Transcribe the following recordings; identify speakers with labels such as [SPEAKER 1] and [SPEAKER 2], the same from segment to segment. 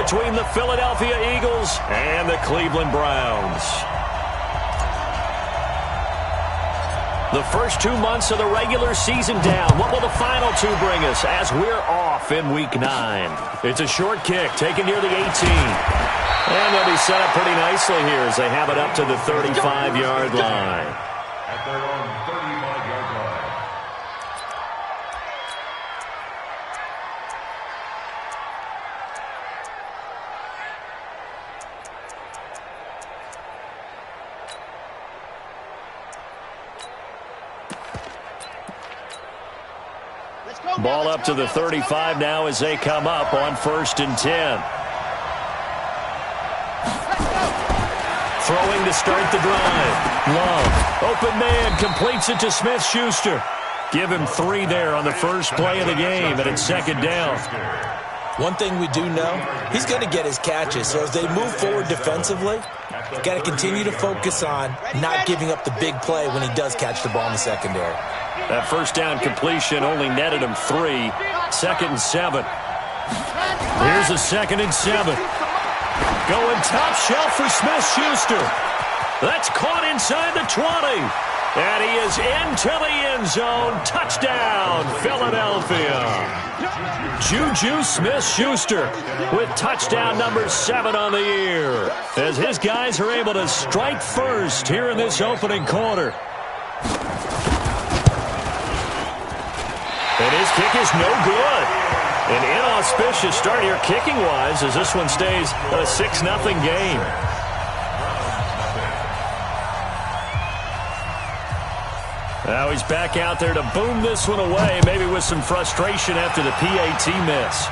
[SPEAKER 1] between the Philadelphia Eagles and the Cleveland Browns. The first 2 months of the regular season down. What will the final two bring us as we're off in Week 9? It's a short kick taken near the 18. And they'll be set up pretty nicely here as they have it up to the 35-yard line.
[SPEAKER 2] At their own 35-yard line.
[SPEAKER 1] Ball up to the 35 now as they come up on 1st and 10. Throwing to start the drive. Love. Open man completes it to Smith-Schuster. Give him 3 there on the first play of the game, and it's 2nd down.
[SPEAKER 3] One thing we do know, he's going to get his catches. So as they move forward defensively, got to continue to focus on not giving up the big play when he does catch the ball in the secondary.
[SPEAKER 1] That first down completion only netted him 3. 2nd and 7. Here's a 2nd and 7. Going top shelf for Smith-Schuster. That's caught inside the 20. And he is into the end zone. Touchdown, Philadelphia. Juju Smith-Schuster with touchdown number 7 on the year, as his guys are able to strike first here in this opening quarter. And his kick is no good. An inauspicious start here kicking-wise as this one stays a 6-0 game. Now he's back out there to boom this one away, maybe with some frustration after the PAT miss.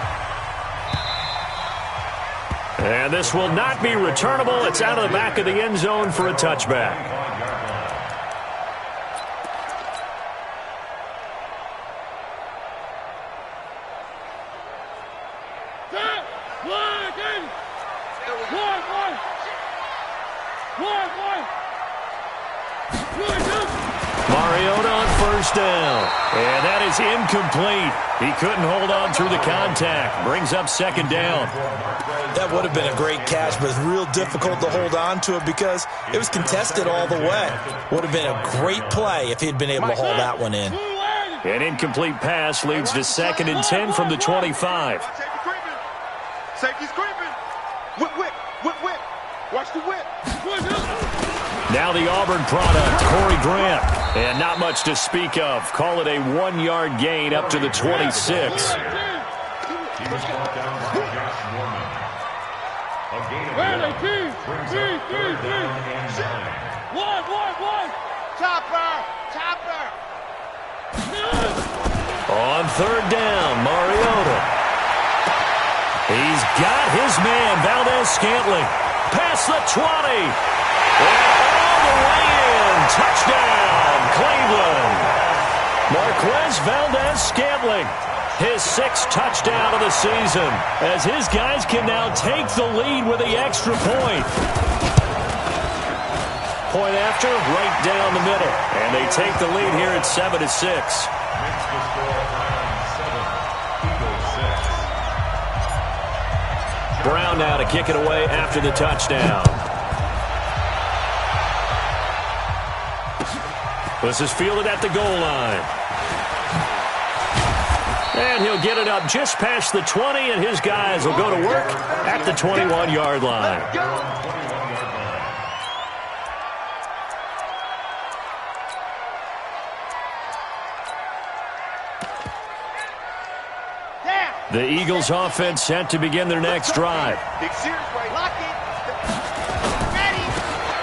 [SPEAKER 1] And this will not be returnable. It's out of the back of the end zone for a touchback. Mariota on 1st down. And that is incomplete. He couldn't hold on through the contact. Brings up 2nd down.
[SPEAKER 3] That would have been a great catch, but it's real difficult to hold on to it because it was contested all the way. Would have been a great play if he'd been able to haul that one in.
[SPEAKER 1] An incomplete pass leads to 2nd and 10 from the 25.
[SPEAKER 4] Safety's creeping. Whip, whip, whip, whip. Watch the whip.
[SPEAKER 1] Now the Auburn product, Corey Grant. And not much to speak of. Call it a 1-yard gain up to the 26.
[SPEAKER 2] He was brought down by Josh Norman. A gain of 1 brings up 3rd down and 9.
[SPEAKER 4] One. Chopper.
[SPEAKER 1] On 3rd down, Mariota. He's got his man, Valdez-Scantling. Past the 20. And all the way in. Touchdown, Cleveland. Marquez Valdez-Scantling. His 6th touchdown of the season, as his guys can now take the lead with the extra point. Point after, right down the middle. And they take the lead here at 7-6.
[SPEAKER 2] Makes the score Brown 7, Eagles 6.
[SPEAKER 1] Brown now to kick it away after the touchdown. This is fielded at the goal line. And he'll get it up just past the 20, and his guys will go to work at the 21-yard line. The Eagles offense set to begin their next drive.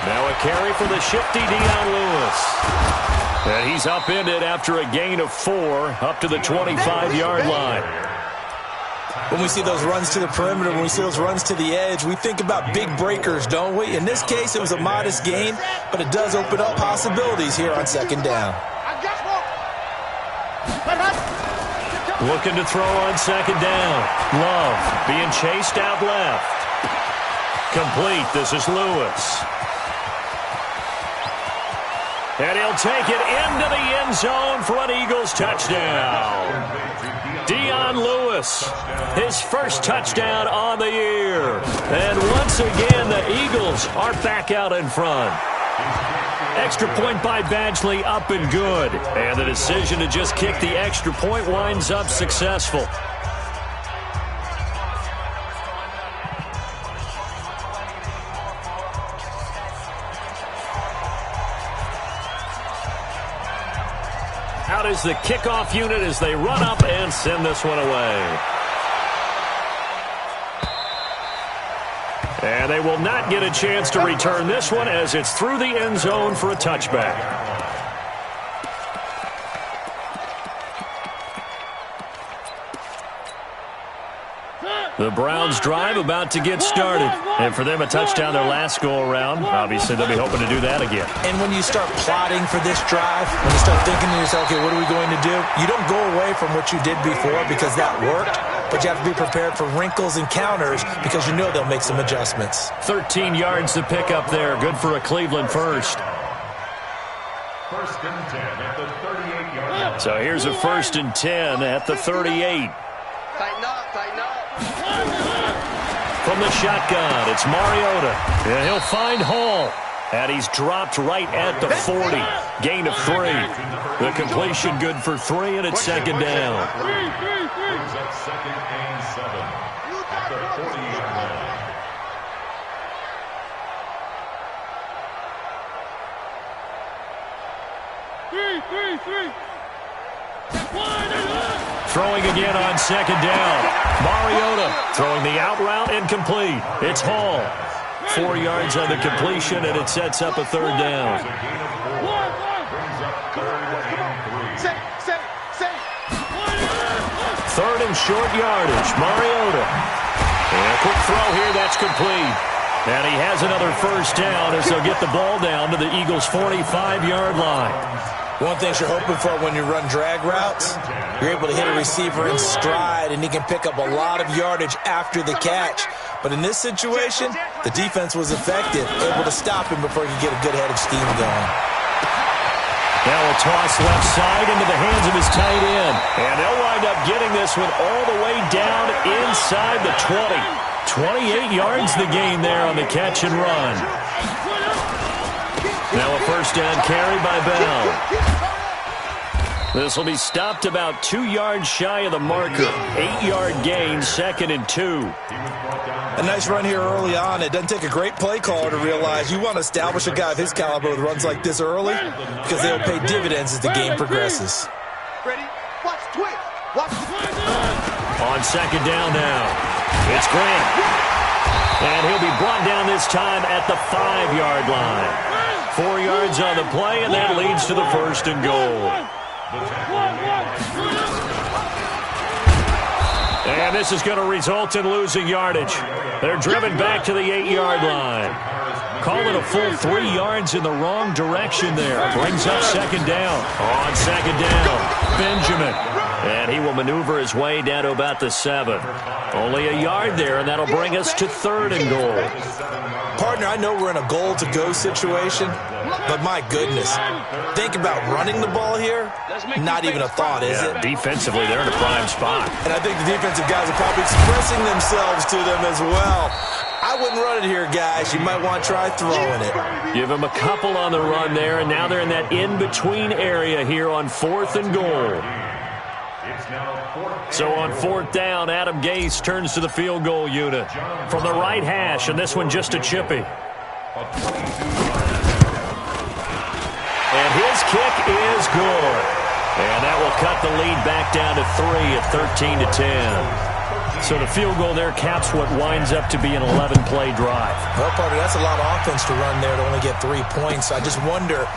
[SPEAKER 1] Now a carry for the shifty Dion Lewis. And he's upended after a gain of 4 up to the 25-yard line.
[SPEAKER 3] When we see those runs to the perimeter, when we see those runs to the edge, we think about big breakers, don't we? In this case, it was a modest gain, but it does open up possibilities here on 2nd down.
[SPEAKER 1] Looking to throw on 2nd down. Love being chased out left. Complete. This is Lewis. And he'll take it into the end zone for an Eagles touchdown. Dion Lewis, his 1st touchdown on the year. And once again, the Eagles are back out in front. Extra point by Badgley, up and good. And the decision to just kick the extra point winds up successful. Out is the kickoff unit as they run up and send this one away. And they will not get a chance to return this one as it's through the end zone for a touchback. The Browns drive about to get started. And for them, a touchdown their last go-around. Obviously, they'll be hoping to do that again.
[SPEAKER 3] And when you start plotting for this drive, when you start thinking to yourself, okay, what are we going to do? You don't go away from what you did before because that worked. But you have to be prepared for wrinkles and counters because you know they'll make some adjustments.
[SPEAKER 1] 13 yards to pick up there. Good for a Cleveland first.
[SPEAKER 2] First and 10 at the 38-yard line.
[SPEAKER 1] So here's a 1st and 10 at the 38.
[SPEAKER 5] Tighten up, tighten up.
[SPEAKER 1] From the shotgun, it's Mariota. And he'll find Hall. And he's dropped right at the 40. Gain of 3. The completion good for 3, and it's 2nd down.
[SPEAKER 2] Brings up 2nd and 7 at the 40-yard line.
[SPEAKER 1] Throwing again on 2nd down. Mariota throwing the out route incomplete. It's Hall. 4 yards on the completion, and it sets up a 3rd down.
[SPEAKER 2] Brings up 3rd and 3.
[SPEAKER 1] 3rd and short yardage. Mariota. And a quick throw here. That's complete. And he has another 1st down as they'll get the ball down to the Eagles' 45-yard line.
[SPEAKER 3] One thing you're hoping for when you run drag routes, you're able to hit a receiver in stride, and he can pick up a lot of yardage after the catch. But in this situation, the defense was effective, able to stop him before he could get a good head of steam going.
[SPEAKER 1] Now a toss left side into the hands of his tight end. And they'll wind up getting this one all the way down inside the 20. 28 yards the gain there on the catch and run. Now a 1st down carry by Bell. This will be stopped about 2 yards shy of the marker. 8-yard gain, 2nd and 2.
[SPEAKER 3] A nice run here early on. It doesn't take a great play caller to realize you want to establish a guy of his caliber with runs like this early because they'll pay dividends as the game progresses.
[SPEAKER 4] Ready? Watch twitch. Watch
[SPEAKER 1] On 2nd down now, it's Grant. And he'll be brought down this time at the 5-yard line. 4 yards on the play, and that leads to the 1st and goal. And this is going to result in losing yardage. They're driven back to the 8-yard line. Call it a full 3 yards in the wrong direction there. Brings up 2nd down. On 2nd down, Benjamin. And he will maneuver his way down to about the 7. Only a yard there, and that'll bring us to 3rd and goal.
[SPEAKER 3] Partner, I know we're in a goal-to-go situation, but my goodness, think about running the ball here. Not even a thought, is it?
[SPEAKER 1] Defensively, they're in a prime spot.
[SPEAKER 3] And I think the defensive guys are probably expressing themselves to them as well. I wouldn't run it here, guys. You might want to try throwing it.
[SPEAKER 1] Give them a couple on the run there, and now they're in that in-between area here on 4th and goal. So on 4th down, Adam Gase turns to the field goal unit from the right hash, and this one just a chippy. And his kick is good. And that will cut the lead back down to 3 at 13-10. So the field goal there caps what winds up to be an 11-play drive.
[SPEAKER 3] Well, partner, that's a lot of offense to run there to only get 3 points. I just wonder,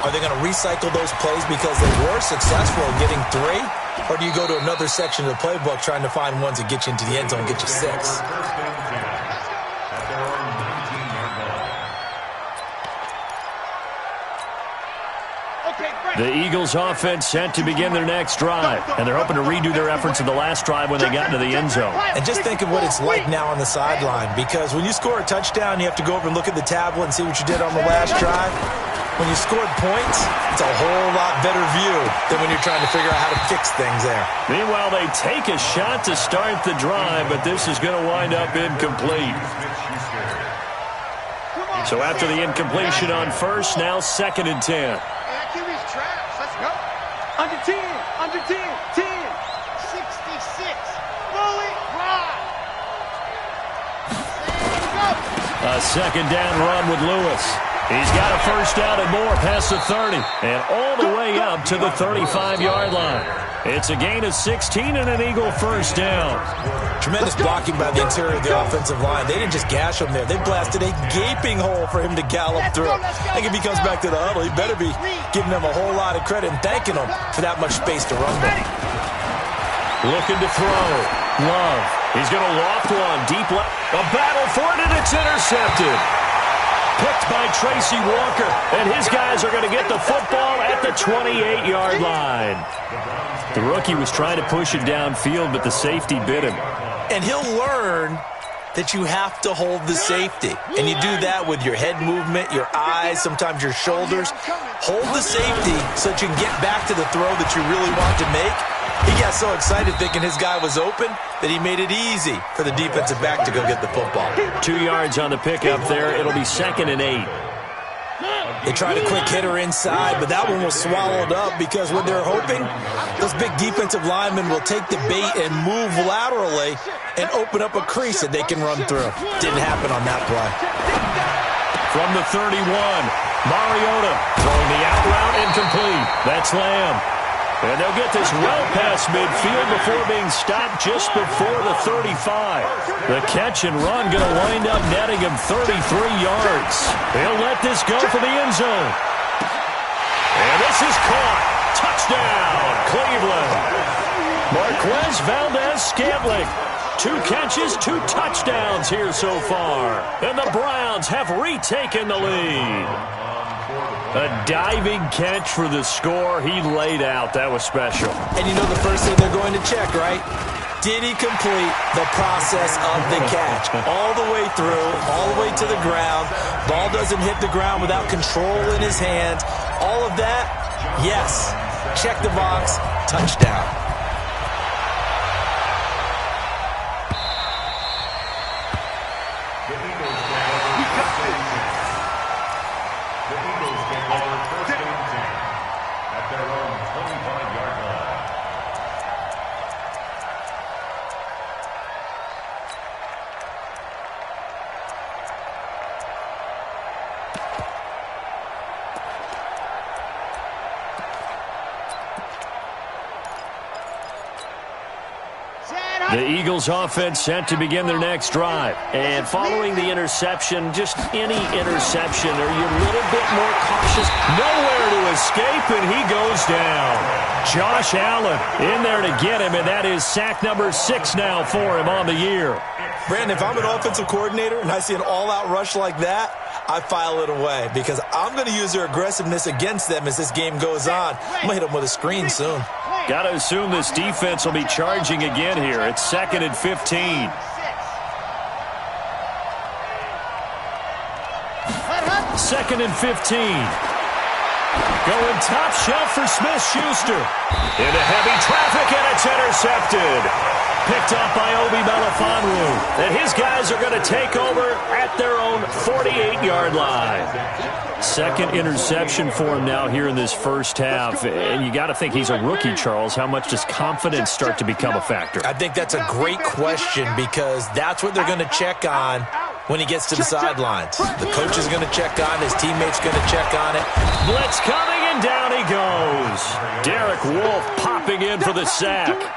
[SPEAKER 3] are they going to recycle those plays because they were successful in getting 3? Or do you go to another section of the playbook trying to find ones that get you into the end zone and get you 6?
[SPEAKER 1] The Eagles offense set to begin their next drive, and they're hoping to redo their efforts in the last drive when they got into the end zone.
[SPEAKER 3] And just think of what it's like now on the sideline, because when you score a touchdown, you have to go over and look at the tablet and see what you did on the last drive. when you scored points, it's a whole lot better view than when you're trying to figure out how to fix things there.
[SPEAKER 1] Meanwhile, they take a shot to start the drive, but this is going to wind up incomplete. So after the incompletion on first, now 2nd and 10.
[SPEAKER 4] Let's go. Under 10, under 10, 10, 66, fully ride.
[SPEAKER 1] A 2nd down run with Lewis. He's got a first down and more past the 30 and all the way up to the 35-yard line. It's a gain of 16 and an Eagle first down.
[SPEAKER 3] Tremendous blocking by the interior of the offensive line. They didn't just gash him there. They blasted a gaping hole for him to gallop through. I think if he comes back to the huddle, he better be giving them a whole lot of credit and thanking them for that much space to run with.
[SPEAKER 1] Looking to throw. Love. He's going to loft one deep left. A battle for it, and it's intercepted. Picked by Tracy Walker, and his guys are going to get the football at the 28-yard line. The rookie was trying to push it downfield, but the safety bit him.
[SPEAKER 3] And he'll learn that you have to hold the safety. And you do that with your head movement, your eyes, sometimes your shoulders. Hold the safety so that you can get back to the throw that you really want to make. He got so excited thinking his guy was open that he made it easy for the defensive back to go get the football.
[SPEAKER 1] 2 yards on the pickup there. It'll be 2nd and 8.
[SPEAKER 3] They tried a quick hitter inside, but that one was swallowed up because what they're hoping, those big defensive linemen will take the bait and move laterally and open up a crease that they can run through. Didn't happen on that play.
[SPEAKER 1] From the 31, Mariota throwing the out route incomplete. That's Lamb. And they'll get this well past midfield before being stopped just before the 35. The catch and run going to wind up netting him 33 yards. They'll let this go for the end zone. And this is caught. Touchdown, Cleveland. Marquez Valdez-Scantling. 2 catches, 2 touchdowns here so far. And the Browns have retaken the lead. A diving catch for the score. He laid out. That was special.
[SPEAKER 3] And you know the first thing they're going to check, right? Did he complete the process of the catch? All the way through, all the way to the ground. Ball doesn't hit the ground without control in his hands. All of that, yes. Check the box. Touchdown.
[SPEAKER 1] The Eagles offense set to begin their next drive. And following the interception, just any interception, are you a little bit more cautious? Nowhere to escape, and he goes down. Josh Allen in there to get him, and that is sack number 6 now for him on the year.
[SPEAKER 3] Brandon, if I'm an offensive coordinator and I see an all-out rush like that, I file it away because I'm going to use their aggressiveness against them as this game goes on. I'm going to hit them with a screen soon.
[SPEAKER 1] Got to assume this defense will be charging again here. It's 2nd and 15. Second and 15. Going top shelf for Smith-Schuster. Into heavy traffic, and it's intercepted. Picked up by Obi Melifonwu. And his guys are going to take over at their own 48-yard line. Second interception for him now here in this first half. And you got to think he's a rookie, Charles. How much does confidence start to become a factor?
[SPEAKER 3] I think that's a great question because that's what they're going to check on when he gets to the sidelines. The coach is going to check on, his teammates going to check on it.
[SPEAKER 1] Blitz coming, and down he goes. Derek Wolfe popping in for the sack.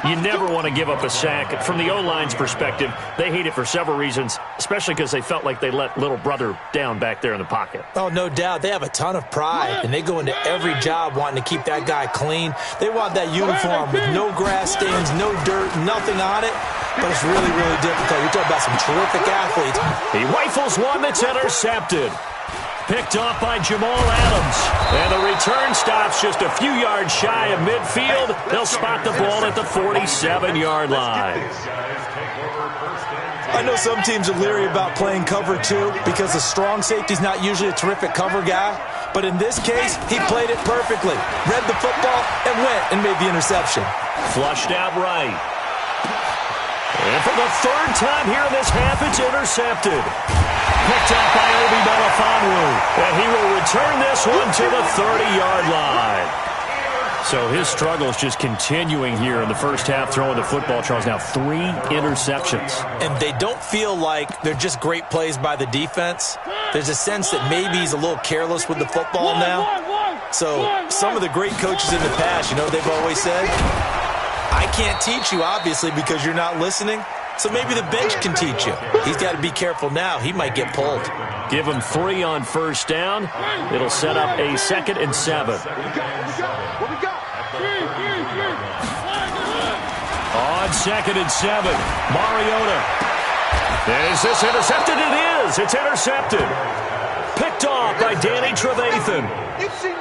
[SPEAKER 1] You never want to give up a sack. From the O-line's perspective, they hate it for several reasons, especially because they felt like they let little brother down back there in the pocket.
[SPEAKER 3] Oh, no doubt. They have a ton of pride, and they go into every job wanting to keep that guy clean. They want that uniform with no grass stains, no dirt, nothing on it. But it's really, really difficult. You're talking about some terrific athletes.
[SPEAKER 1] He rifles one that's intercepted. Picked off by Jamal Adams. And the return stops just a few yards shy of midfield. They'll spot the ball at the 47-yard line.
[SPEAKER 3] I know some teams are leery about playing cover 2 because the strong safety's not usually a terrific cover guy. But in this case, he played it perfectly. Read the football and went and made the interception.
[SPEAKER 1] Flushed out right. And for the third time here in this half, it's intercepted. Picked up by Obi Melifonwu. And he will return this one to the 30-yard line. So his struggles just continuing here in the first half, throwing the football. Charles, now 3 interceptions. And
[SPEAKER 3] they don't feel like they're just great plays by the defense. There's a sense that maybe he's a little careless with the football now. So some of the great coaches in the past, you know, they've always said, I can't teach you, obviously, because you're not listening. So maybe the bench can teach you. He's got to be careful now. He might get pulled.
[SPEAKER 1] Give him 3 on first down. It'll set up a 2nd and 7. On 2nd and 7, Mariota. Is this intercepted? It is. It's intercepted. Picked off by Danny Trevathan.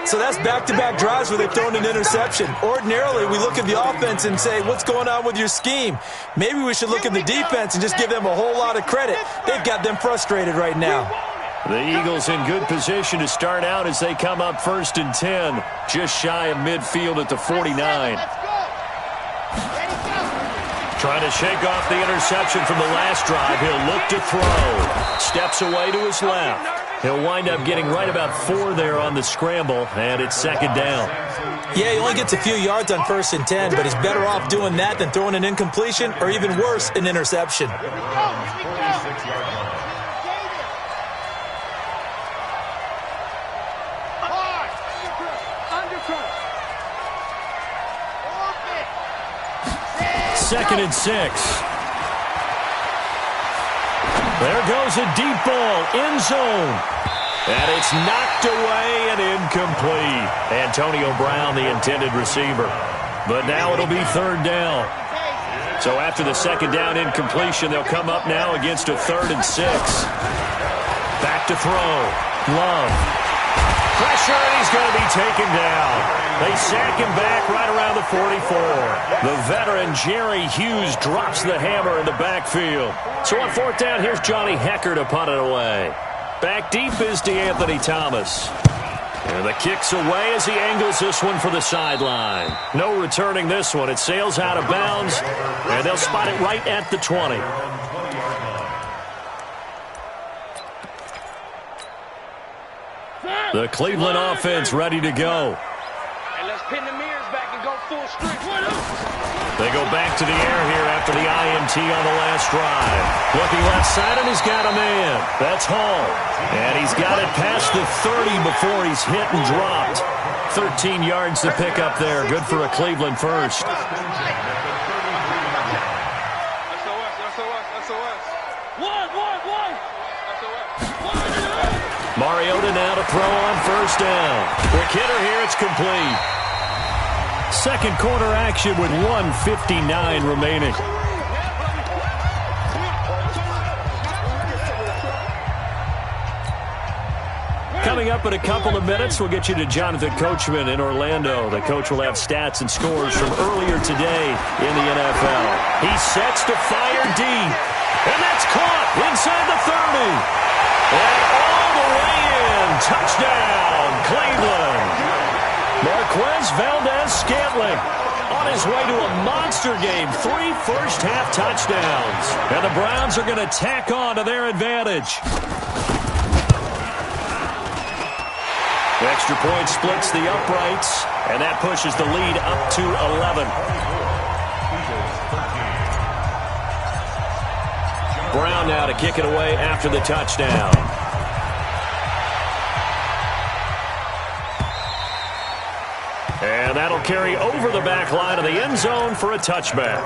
[SPEAKER 3] So that's back-to-back drives where they've thrown an interception. Ordinarily, we look at the offense and say, what's going on with your scheme? Maybe we should look at the defense and just give them a whole lot of credit. They've got them frustrated right now.
[SPEAKER 1] The Eagles in good position to start out as they come up 1st and 10, just shy of midfield at the 49. Trying to shake off the interception from the last drive. He'll look to throw. Steps away to his left. He'll wind up getting right about 4 there on the scramble, and it's 2nd down.
[SPEAKER 3] Yeah, he only gets a few yards on 1st and 10, but he's better off doing that than throwing an incompletion or even worse, an interception.
[SPEAKER 1] Second and 6. There goes a deep ball, end zone. And it's knocked away and incomplete. Antonio Brown, the intended receiver. But now it'll be 3rd down. So after the 2nd down incompletion, they'll come up now against a 3rd and 6. Back to throw. Love. Pressure, and he's going to be taken down. They sack him back right around the 44. The veteran Jerry Hughes drops the hammer in the backfield. So on 4th down, here's Johnny Hecker to punt it away. Back deep is DeAnthony Thomas. And the kick's away as he angles this one for the sideline. No returning this one. It sails out of bounds, and they'll spot it right at the 20. The Cleveland offense ready to go.
[SPEAKER 5] And let's pin the mirrors back and go full streak.
[SPEAKER 1] They go back to the air here after the INT on the last drive. Looking left side, and he's got a man. That's Hall. And he's got it past the 30 before he's hit and dropped. 13 yards to pick up there. Good for a Cleveland first. Mariota now to throw on 1st down. Quick hitter here, it's complete. 2nd quarter action with 1:59 remaining. Coming up in a couple of minutes, we'll get you to Jonathan Coachman in Orlando. The coach will have stats and scores from earlier today in the NFL. He sets to fire deep. And that's caught inside the 30. And all the way in. Touchdown, Cleveland. Marquez Valdez-Scantling on his way to a monster game. 3 first-half touchdowns. And the Browns are going to tack on to their advantage. The extra point splits the uprights, and that pushes the lead up to 11. Brown now to kick it away after the touchdown. And that'll carry over the back line of the end zone for a touchback.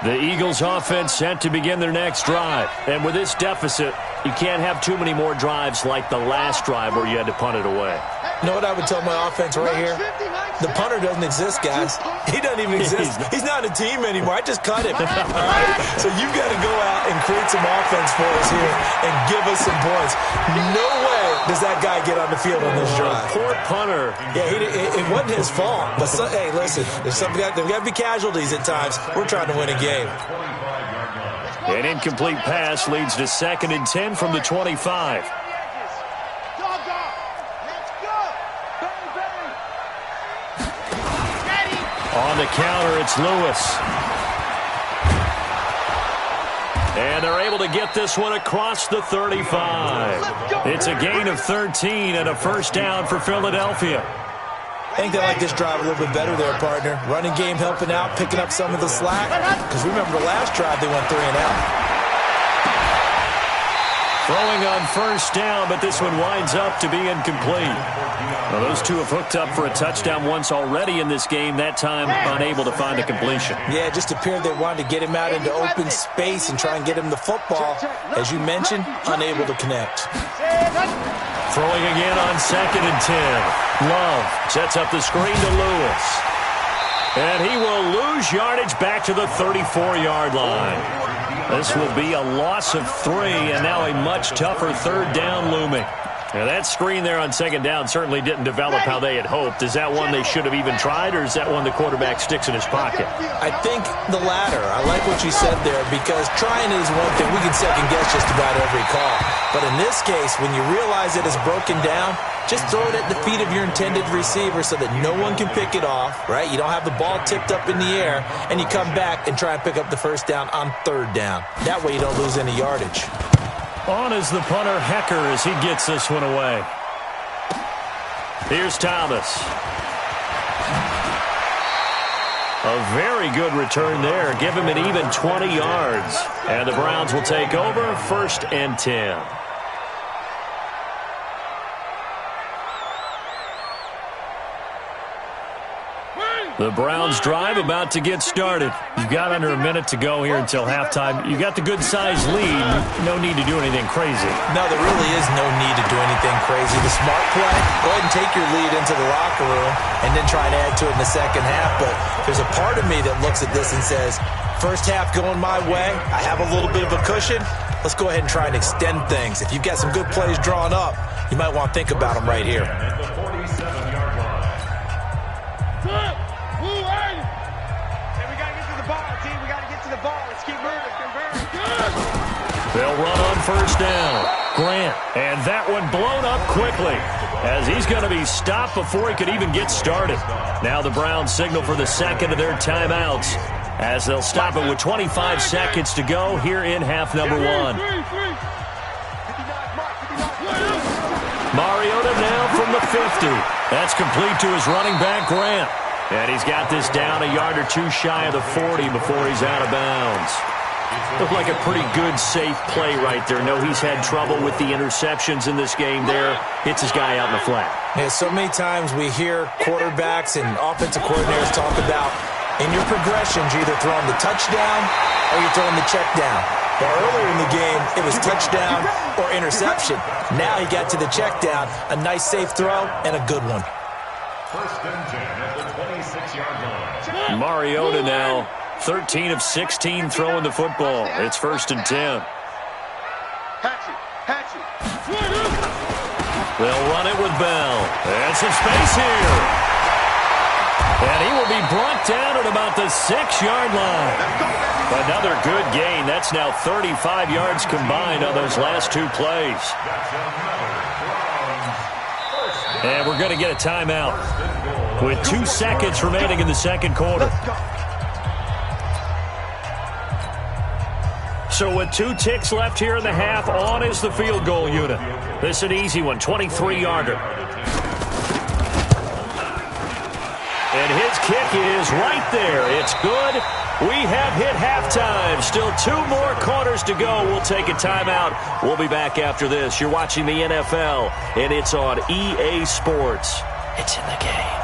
[SPEAKER 1] The Eagles offense set to begin their next drive. And with this deficit, you can't have too many more drives like the last drive where you had to punt it away.
[SPEAKER 3] You know what I would tell my offense right here? The punter doesn't exist, guys. He doesn't even exist. He's not a team anymore. I just cut him. All right? So you've got to go out and create some offense for us here and give us some points. No way does that guy get on the field on this drive.
[SPEAKER 1] Poor punter.
[SPEAKER 3] Yeah, it wasn't his fault. But, hey, listen, there's got to be casualties at times. We're trying to win a game.
[SPEAKER 1] An incomplete pass leads to 2nd and 10 from the 25. On the counter, it's Lewis. And they're able to get this one across the 35. It's a gain of 13 and a first down for Philadelphia.
[SPEAKER 3] I think they like this drive a little bit better there, partner. Running game helping out, picking up some of the slack. Because remember the last drive, they went 3 and out.
[SPEAKER 1] Throwing on first down, but this one winds up to be incomplete. Well, those two have hooked up for a touchdown once already in this game, that time unable to find a completion.
[SPEAKER 3] Yeah, it just appeared they wanted to get him out into open space and try and get him the football. As you mentioned, unable to connect.
[SPEAKER 1] Throwing again on 2nd and 10. Love sets up the screen to Lewis. And he will lose yardage back to the 34-yard line. This will be a loss of 3, and now a much tougher 3rd down looming. Now that screen there on 2nd down certainly didn't develop how they had hoped. Is that one they should have even tried, or is that one the quarterback sticks in his pocket?
[SPEAKER 3] I think the latter. I like what you said there, because trying is one thing. We can second-guess just about every call. But in this case, when you realize it is broken down, just throw it at the feet of your intended receiver so that no one can pick it off, right? You don't have the ball tipped up in the air, and you come back and try and pick up the first down on 3rd down. That way you don't lose any yardage.
[SPEAKER 1] On is the punter, Hecker, as he gets this one away. Here's Thomas. A very good return there. Give him an even 20 yards. And the Browns will take over 1st and 10. The Browns drive about to get started. You've got under a minute to go here until halftime. You've got the good-sized lead. No need to do anything crazy.
[SPEAKER 3] No, there really is no need to do anything crazy. The smart play, go ahead and take your lead into the locker room and then try and add to it in the second half. But there's a part of me that looks at this and says, first half going my way, I have a little bit of a cushion. Let's go ahead and try and extend things. If you've got some good plays drawn up, you might want to think about them right here.
[SPEAKER 1] They'll run on first down. Grant, and that one blown up quickly as he's going to be stopped before he could even get started. Now the Browns signal for the second of their timeouts as they'll stop it with 25 seconds to go here in half number 1. Mariota now from the 50. That's complete to his running back, Grant. And he's got this down a yard or two shy of the 40 before he's out of bounds. Looked like a pretty good, safe play right there. No, he's had trouble with the interceptions in this game there. Hits his guy out in the flat.
[SPEAKER 3] Yeah, so many times we hear quarterbacks and offensive coordinators talk about in your progressions, you're either throwing the touchdown or you're throwing the check down. Well, earlier in the game, it was touchdown or interception. Now he got to the check down. A nice, safe throw and a good one.
[SPEAKER 2] 1st and 10 at the 26-yard line.
[SPEAKER 1] Mariota now 13 of 16 throwing the football. It's 1st and 10. They'll run it with Bell. And some space here. And he will be brought down at about the 6-yard line. Another good gain. That's now 35 yards combined on those last 2 plays. And we're going to get a timeout with 2 seconds remaining in the second quarter. So with 2 ticks left here in the half, on is the field goal unit. This is an easy one, 23-yarder. And his kick is right there. It's good. We have hit halftime. Still 2 more quarters to go. We'll take a timeout. We'll be back after this. You're watching the NFL, and it's on EA Sports. It's in the game.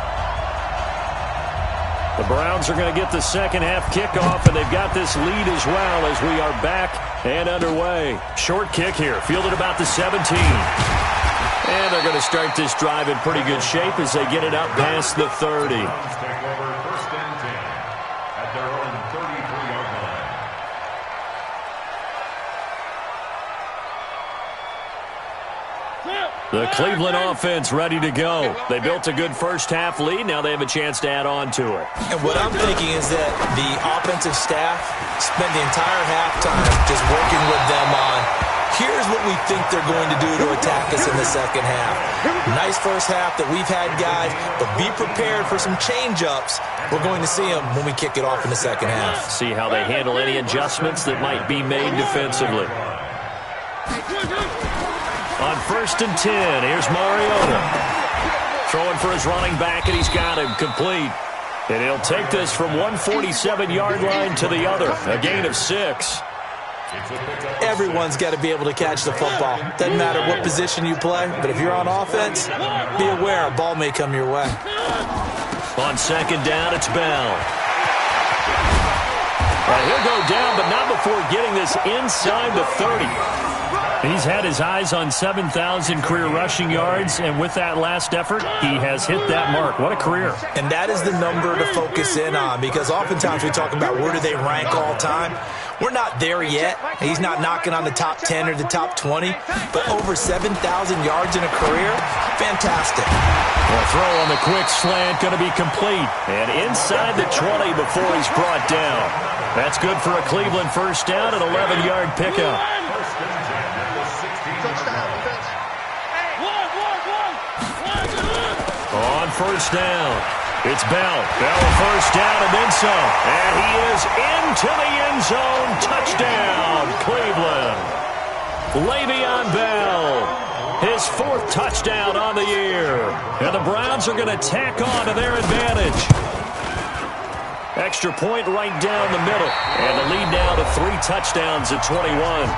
[SPEAKER 1] The Browns are going to get the second half kickoff, and they've got this lead as well as we are back and underway. Short kick here, fielded about the 17. And they're going to start this drive in pretty good shape as they get it up past the 30.
[SPEAKER 2] Take over 1st and 10 at their own 33-yard line.
[SPEAKER 1] The Cleveland offense ready to go. They built a good first-half lead. Now they have a chance to add on to it.
[SPEAKER 3] And what I'm thinking is that the offensive staff spent the entire halftime just working with them on, here's what we think they're going to do to attack us in the second half. Nice first half that we've had, guys, but be prepared for some change-ups. We're going to see them when we kick it off in the second half.
[SPEAKER 1] See how they handle any adjustments that might be made defensively. On 1st and 10, here's Mariota. Throwing for his running back, and he's got him complete. And he'll take this from 147-yard line to the other, a gain of 6.
[SPEAKER 3] Everyone's got to be able to catch the football. Doesn't matter what position you play, but if you're on offense, be aware a ball may come your way.
[SPEAKER 1] On 2nd down, it's Bell. He'll go down, but not before getting this inside the 30. He's had his eyes on 7,000 career rushing yards, and with that last effort, he has hit that mark. What a career.
[SPEAKER 3] And that is the number to focus in on, because oftentimes we talk about where do they rank all time. We're not there yet. He's not knocking on the top 10 or the top 20, but over 7,000 yards in a career, fantastic.
[SPEAKER 1] The throw on the quick slant going to be complete, and inside the 20 before he's brought down. That's good for a Cleveland first down, an 11-yard pickup. On 1st down, it's Bell. Bell first down and then some. And he is into the end zone. Touchdown, Cleveland. Le'Veon Bell, his 4th touchdown on the year. And the Browns are going to tack on to their advantage. Extra point right down the middle. And the lead now to 3 touchdowns at 21.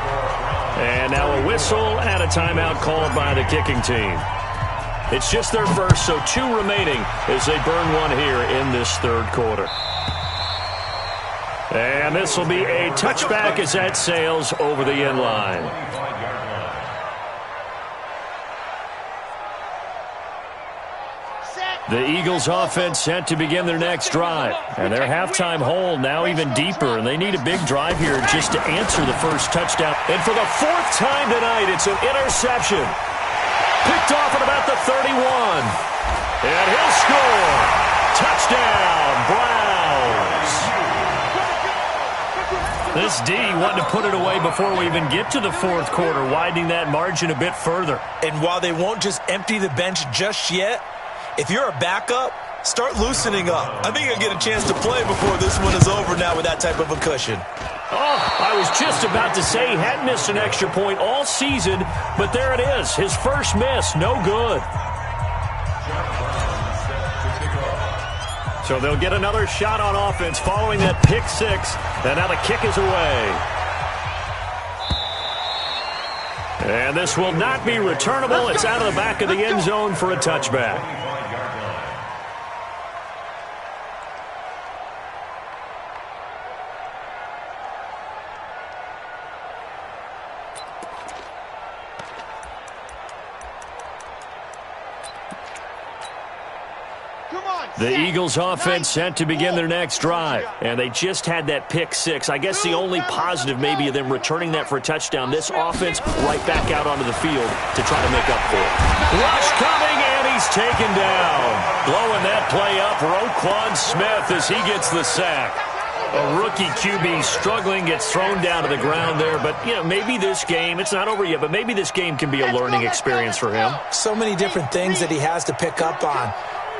[SPEAKER 1] And now a whistle and a timeout called by the kicking team. It's just their first, so 2 remaining as they burn one here in this 3rd quarter. And this will be a touchback as that sails over the end line. The Eagles offense set to begin their next drive. And their halftime hole now even deeper, and they need a big drive here just to answer the first touchdown. And for the 4th time tonight, it's an interception. Picked off at about the 31. And he'll score. Touchdown, Browns. This D wanted to put it away before we even get to the 4th quarter, widening that margin a bit further.
[SPEAKER 3] And while they won't just empty the bench just yet, if you're a backup, start loosening up. I think you'll get a chance to play before this one is over now with that type of a cushion.
[SPEAKER 1] Oh, I was just about to say he hadn't missed an extra point all season, but there it is. His first miss, no good. So they'll get another shot on offense following that pick 6, and now the kick is away. And this will not be returnable. It's out of the back of the end zone for a touchback. The Eagles offense set to begin their next drive, and they just had that pick 6. I guess the only positive maybe of them returning that for a touchdown. This offense right back out onto the field to try to make up for it. Rush coming, and he's taken down. Blowing that play up, Roquan Smith as he gets the sack. A rookie QB struggling, gets thrown down to the ground there. But, you know, maybe this game, it's not over yet, but maybe this game can be a learning experience for him.
[SPEAKER 3] So many different things that he has to pick up on.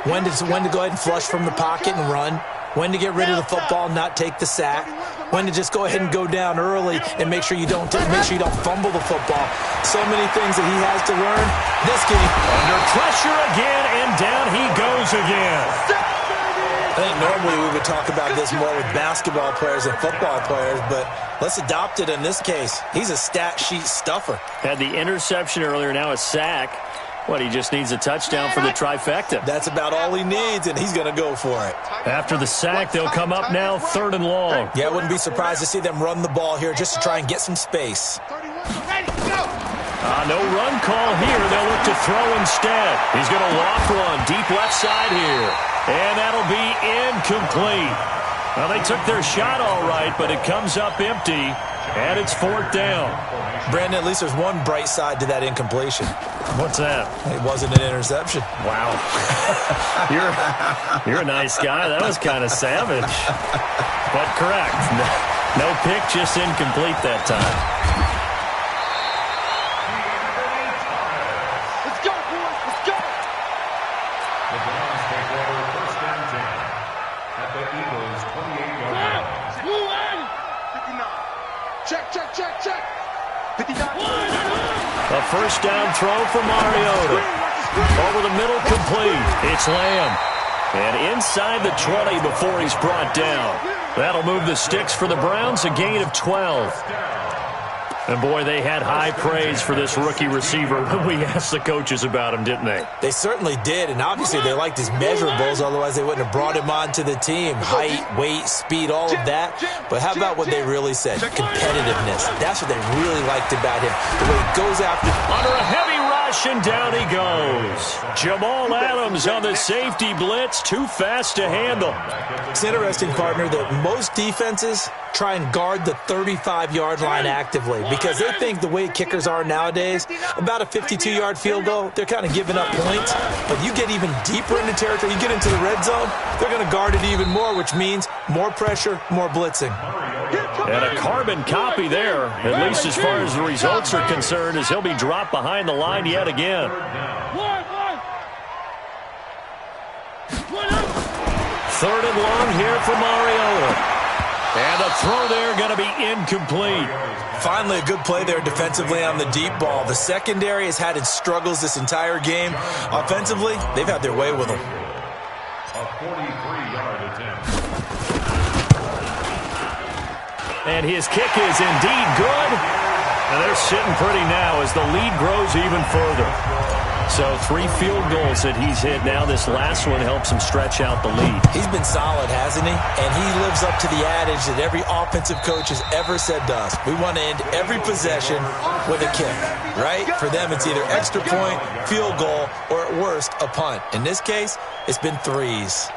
[SPEAKER 3] When to go ahead and flush from the pocket and run. When to get rid of the football and not take the sack. When to just go ahead and go down early and make sure you don't fumble the football. So many things that he has to learn. This game.
[SPEAKER 1] Under pressure again, and down he goes again.
[SPEAKER 3] I think normally we would talk about this more with basketball players and football players, but let's adopt it in this case. He's a stat sheet stuffer.
[SPEAKER 1] Had the interception earlier, now a sack. What, he just needs a touchdown for the trifecta.
[SPEAKER 3] That's about all he needs, and he's going to go for it.
[SPEAKER 1] After the sack, they'll come up now 3rd and long.
[SPEAKER 3] Yeah, I wouldn't be surprised to see them run the ball here just to try and get some space.
[SPEAKER 1] No run call here. They'll look to throw instead. He's going to loft one deep left side here. And that'll be incomplete. Well, they took their shot all right, but it comes up empty. And it's 4th down.
[SPEAKER 3] Brandon, at least there's one bright side to that incompletion.
[SPEAKER 1] What's that?
[SPEAKER 3] It wasn't an interception.
[SPEAKER 1] Wow. You're a nice guy. That was kind of savage. But correct. No pick, just incomplete that time.
[SPEAKER 4] Let's go, boys. Let's go.
[SPEAKER 2] The Browns take over 1st and 10 at the Eagles' 28-yard line.
[SPEAKER 4] 59. Check. 59.
[SPEAKER 1] A 1st down throw for Mariota. Over the middle, complete. It's Lamb. And inside the 20 before he's brought down. That'll move the sticks for the Browns, a gain of 12. And, boy, they had high praise for this rookie receiver when we asked the coaches about him, didn't they?
[SPEAKER 3] They certainly did, and obviously they liked his measurables, otherwise they wouldn't have brought him onto the team. Height, weight, speed, all of that. But how about what they really said? Competitiveness. That's what they really liked about him. The way he goes after.
[SPEAKER 1] Under a heavy rush, and down he goes. Jamal Adams on the safety blitz, too fast to handle.
[SPEAKER 3] It's interesting, partner, that most defenses try and guard the 35-yard line actively because they think the way kickers are nowadays, about a 52-yard field goal, they're kind of giving up points. But you get even deeper into territory, you get into the red zone, they're going to guard it even more, which means more pressure, more blitzing.
[SPEAKER 1] And a carbon copy there, at least as far as the results are concerned, as he'll be dropped behind the line yet again. 3rd and long here for Mariota. And a throw there going to be incomplete.
[SPEAKER 3] Finally, a good play there defensively on the deep ball. The secondary has had its struggles this entire game. Offensively, they've had their way with them.
[SPEAKER 2] A 43-yard attempt.
[SPEAKER 1] And his kick is indeed good. And they're sitting pretty now as the lead grows even further. So 3 field goals that he's hit now. This last one helps him stretch out the lead.
[SPEAKER 3] He's been solid, hasn't he? And he lives up to the adage that every offensive coach has ever said to us. We want to end every possession with a kick, right? For them, it's either extra point, field goal, or at worst, a punt. In this case, it's been 3s.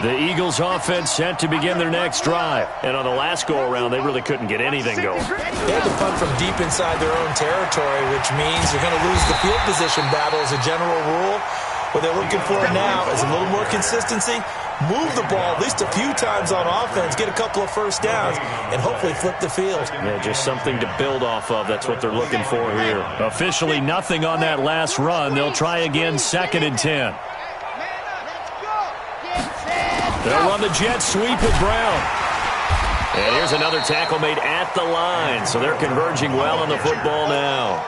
[SPEAKER 1] The Eagles offense set to begin their next drive. And on the last go-around, they really couldn't get anything going.
[SPEAKER 3] They had to punt from deep inside their own territory, which means you're going to lose the field position battle as a general rule. What they're looking for now is a little more consistency, move the ball at least a few times on offense, get a couple of 1st downs, and hopefully flip the field.
[SPEAKER 1] Yeah, just something to build off of. That's what they're looking for here. Officially nothing on that last run. They'll try again 2nd and 10. They'll run the jet sweep with Brown. And here's another tackle made at the line. So they're converging well on the football now.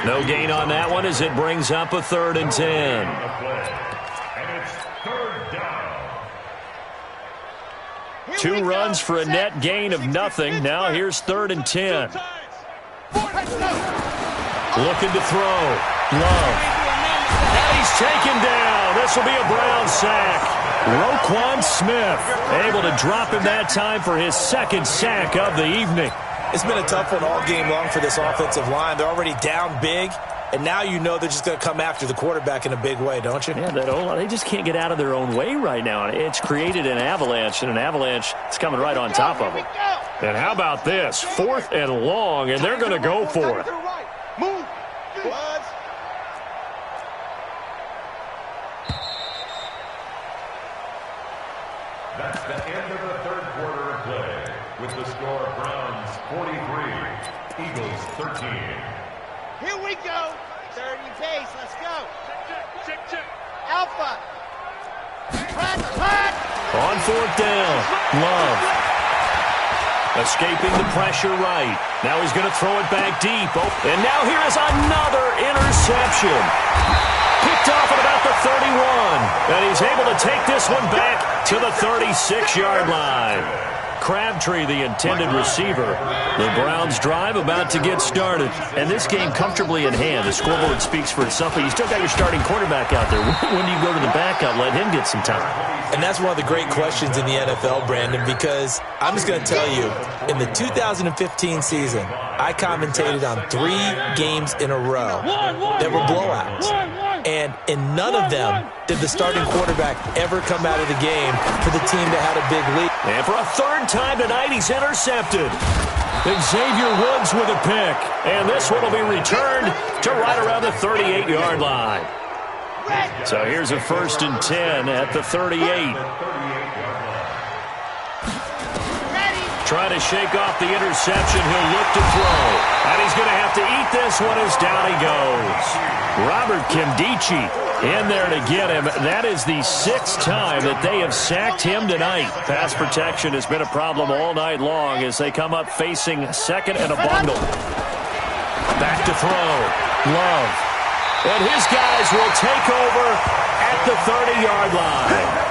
[SPEAKER 1] No gain on that one as it brings up a 3rd and 10.
[SPEAKER 2] And it's 3rd down.
[SPEAKER 1] 2 runs for a net gain of nothing. Now here's 3rd and 10. Looking to throw. Love. And he's taken down. This will be a Brown sack. Roquan Smith able to drop him that time for his 2nd sack of the evening.
[SPEAKER 3] It's been a tough one all game long for this offensive line. They're already down big, and now you know they're just going to come after the quarterback in a big way, don't you?
[SPEAKER 1] Yeah, they just can't get out of their own way right now. It's created an avalanche, and an avalanche is coming right on top of them. And how about this? 4th and long, and they're going to go for it.
[SPEAKER 4] Move.
[SPEAKER 2] That's the end of the 3rd quarter of play, with the score Browns 43, Eagles 13.
[SPEAKER 6] Here we go. 30 pace. Let's go. Check. Alpha. Punt.
[SPEAKER 1] On 4th down. Love. Escaping the pressure right. Now he's going to throw it back deep. Oh, and now here is another interception. Picked off at about the 31. And he's able to take this one back to the 36-yard line. Crabtree, the intended receiver. The Browns' drive about to get started. And this game comfortably in hand. The scoreboard speaks for itself, but you still got your starting quarterback out there. When do you go to the backup, let him get some time?
[SPEAKER 3] And that's one of the great questions in the NFL, Brandon, because I'm just going to tell you, in the 2015 season, I commentated on 3 games in a row that were blowouts. And in none of them did the starting quarterback ever come out of the game for the team that had a big lead.
[SPEAKER 1] And for a third time tonight, he's intercepted. Xavier Woods with a pick. And this one will be returned to right around the 38-yard line. So here's a 1st and 10 at the 38. Trying to shake off the interception. He'll look to throw. And he's going to have to eat this one as down he goes. Robert Kimdichie in there to get him. That is the 6th time that they have sacked him tonight. Pass protection has been a problem all night long as they come up facing second and a bundle. Back to throw. Love. And his guys will take over at the 30-yard line.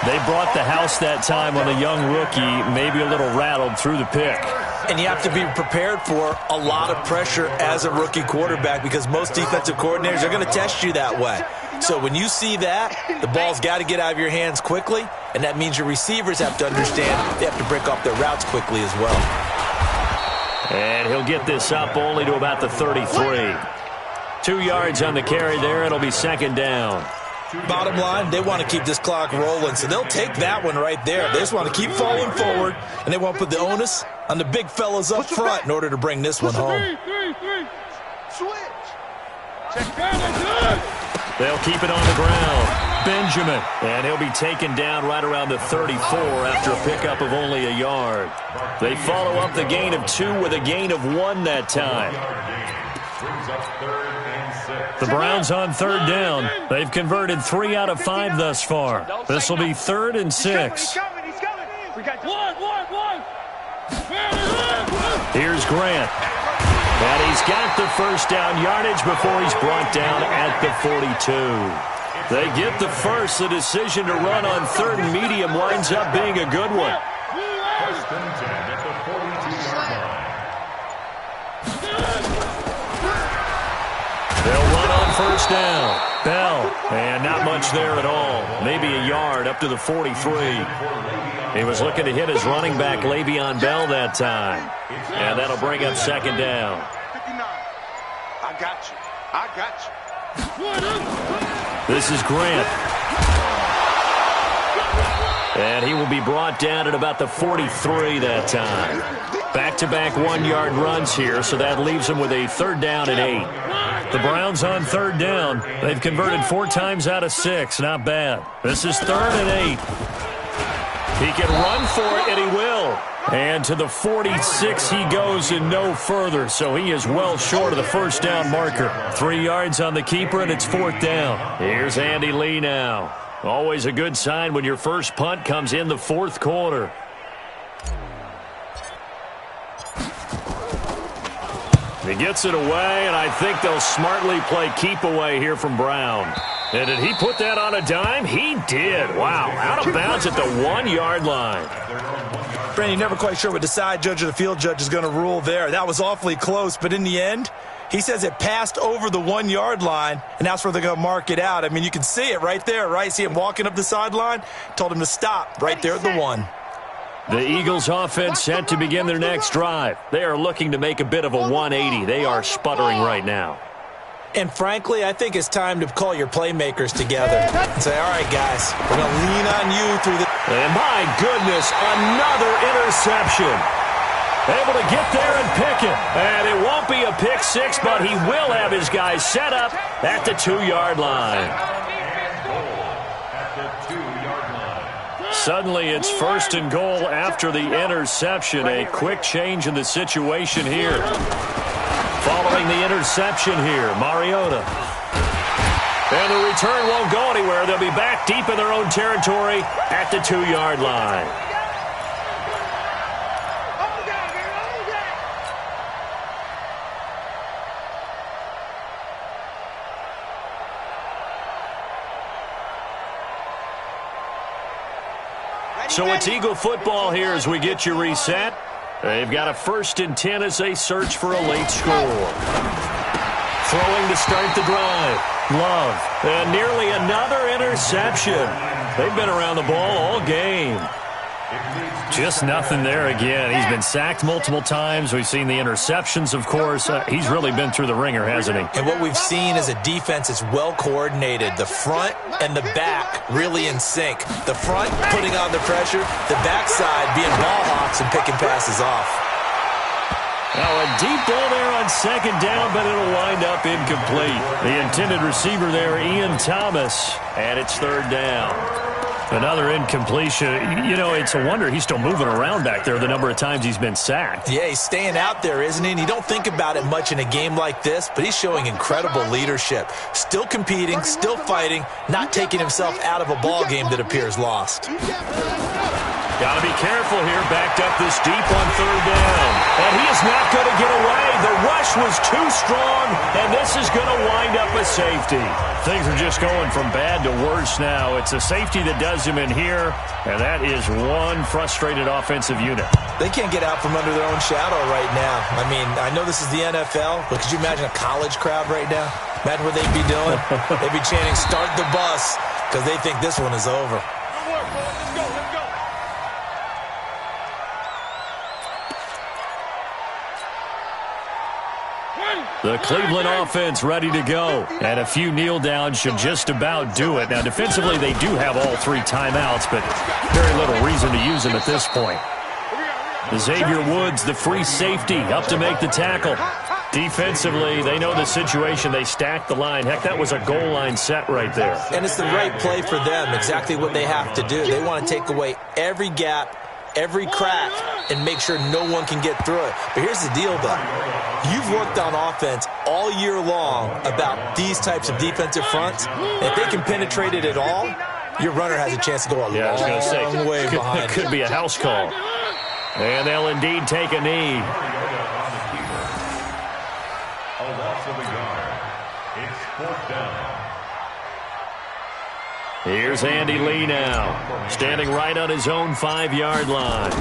[SPEAKER 1] They brought the house that time on a young rookie, maybe a little rattled through the pick.
[SPEAKER 3] And you have to be prepared for a lot of pressure as a rookie quarterback because most defensive coordinators are going to test you that way. So when you see that, the ball's got to get out of your hands quickly, and that means your receivers have to understand they have to break off their routes quickly as well.
[SPEAKER 1] And he'll get this up only to about the 33. 2 yards on the carry there. It'll be 2nd down.
[SPEAKER 3] Bottom line, they want to keep this clock rolling, so they'll take that one right there. They just want to keep falling forward, and they want to put the onus on the big fellas up front in order to bring this one home.
[SPEAKER 1] They'll keep it on the ground. Benjamin, and he'll be taken down right around the 34 after a pickup of only a yard. They follow up the gain of 2 with a gain of 1 that time. The Browns on 3rd down. They've converted 3 out of 5 thus far. This will be 3rd and 6. Here's Grant. And he's got the 1st down yardage before he's brought down at the 42. They get the 1st. The decision to run on 3rd and medium winds up being a good one.
[SPEAKER 2] 1st and 10 at the 42-yard line.
[SPEAKER 1] They'll run on 1st down. Bell, and not much there at all. Maybe a yard up to the 43. He was looking to hit his running back, Le'Veon Bell, that time. And that'll bring up 2nd down.
[SPEAKER 4] I got you. I got you.
[SPEAKER 1] This is Grant. And he will be brought down at about the 43 that time. Back-to-back 1-yard runs here, so that leaves him with a 3rd down and 8. The Browns on 3rd down. They've converted 4 times out of 6. Not bad. This is 3rd and 8. He can run for it, and he will. And to the 46 he goes and no further, so he is well short of the 1st down marker. 3 yards on the keeper, and it's 4th down. Here's Andy Lee now. Always a good sign when your first punt comes in the 4th quarter. He gets it away, and I think they'll smartly play keep away here from Brown. And did he put that on a dime? He did. Wow, out of bounds at the 1-yard line.
[SPEAKER 3] Brandon, you're never quite sure what the side judge or the field judge is going to rule there. That was awfully close, but in the end, he says it passed over the 1-yard line, and that's where they're going to mark it out. I mean, you can see it right there, right? See him walking up the sideline? Told him to stop right there at the 1.
[SPEAKER 1] The Eagles offense set to begin their next drive. They are looking to make a bit of a 180. They are sputtering right now.
[SPEAKER 3] And frankly, I think it's time to call your playmakers together and say, all right, guys, we're going to lean on you through the...
[SPEAKER 1] And my goodness, another interception. Able to get there and pick it. And it won't be a pick 6, but he will have his guys set up at the 2-yard line. Suddenly, it's 1st and goal after the interception. A quick change in the situation here. Following the interception here, Mariota. And the return won't go anywhere. They'll be back deep in their own territory at the 2-yard line. So it's Eagle football here as we get you reset. They've got a 1st and 10 as they search for a late score. Throwing to start the drive. Love. And nearly another interception. They've been around the ball all game. Just nothing there again. He's been sacked multiple times. We've seen the interceptions, of course. He's really been through the ringer, hasn't he?
[SPEAKER 3] And what we've seen is a defense that's well coordinated. The front and the back really in sync. The front putting on the pressure, the backside being ball hawks and picking passes off.
[SPEAKER 1] Now a deep ball there on 2nd down, but it'll wind up incomplete. The intended receiver there, Ian Thomas, and it's 3rd down. Another incompletion. You know, it's a wonder he's still moving around back there the number of times he's been sacked.
[SPEAKER 3] Yeah, he's staying out there, isn't he? And you don't think about it much in a game like this, but he's showing incredible leadership. Still competing, still fighting, not taking himself out of a ball game that appears lost.
[SPEAKER 1] Got to be careful here, backed up this deep on 3rd down. And he is not going to get away. The rush was too strong, and this is going to wind up a safety. Things are just going from bad to worse now. It's a safety that does him in here, and that is one frustrated offensive unit.
[SPEAKER 3] They can't get out from under their own shadow right now. I mean, I know this is the NFL, but could you imagine a college crowd right now? Imagine what they'd be doing. They'd be chanting, "Start the bus," because they think this one is over.
[SPEAKER 1] The Cleveland offense ready to go. And a few kneel downs should just about do it. Now, defensively, they do have all 3 timeouts, but very little reason to use them at this point. Xavier Woods, the free safety, up to make the tackle. Defensively, they know the situation. They stack the line. Heck, that was a goal line set right there.
[SPEAKER 3] And it's the right play for them, exactly what they have to do. They want to take away every gap, every crack, and make sure no one can get through it. But here's the deal, though. You've worked on offense all year long about these types of defensive fronts. If they can penetrate it at all, your runner has a chance to go a long way behind.
[SPEAKER 1] It could be a house call. And they'll indeed take a knee.
[SPEAKER 2] A loss of a yard. It's 4th down.
[SPEAKER 1] Here's Andy Lee now, standing right on his own 5-yard line.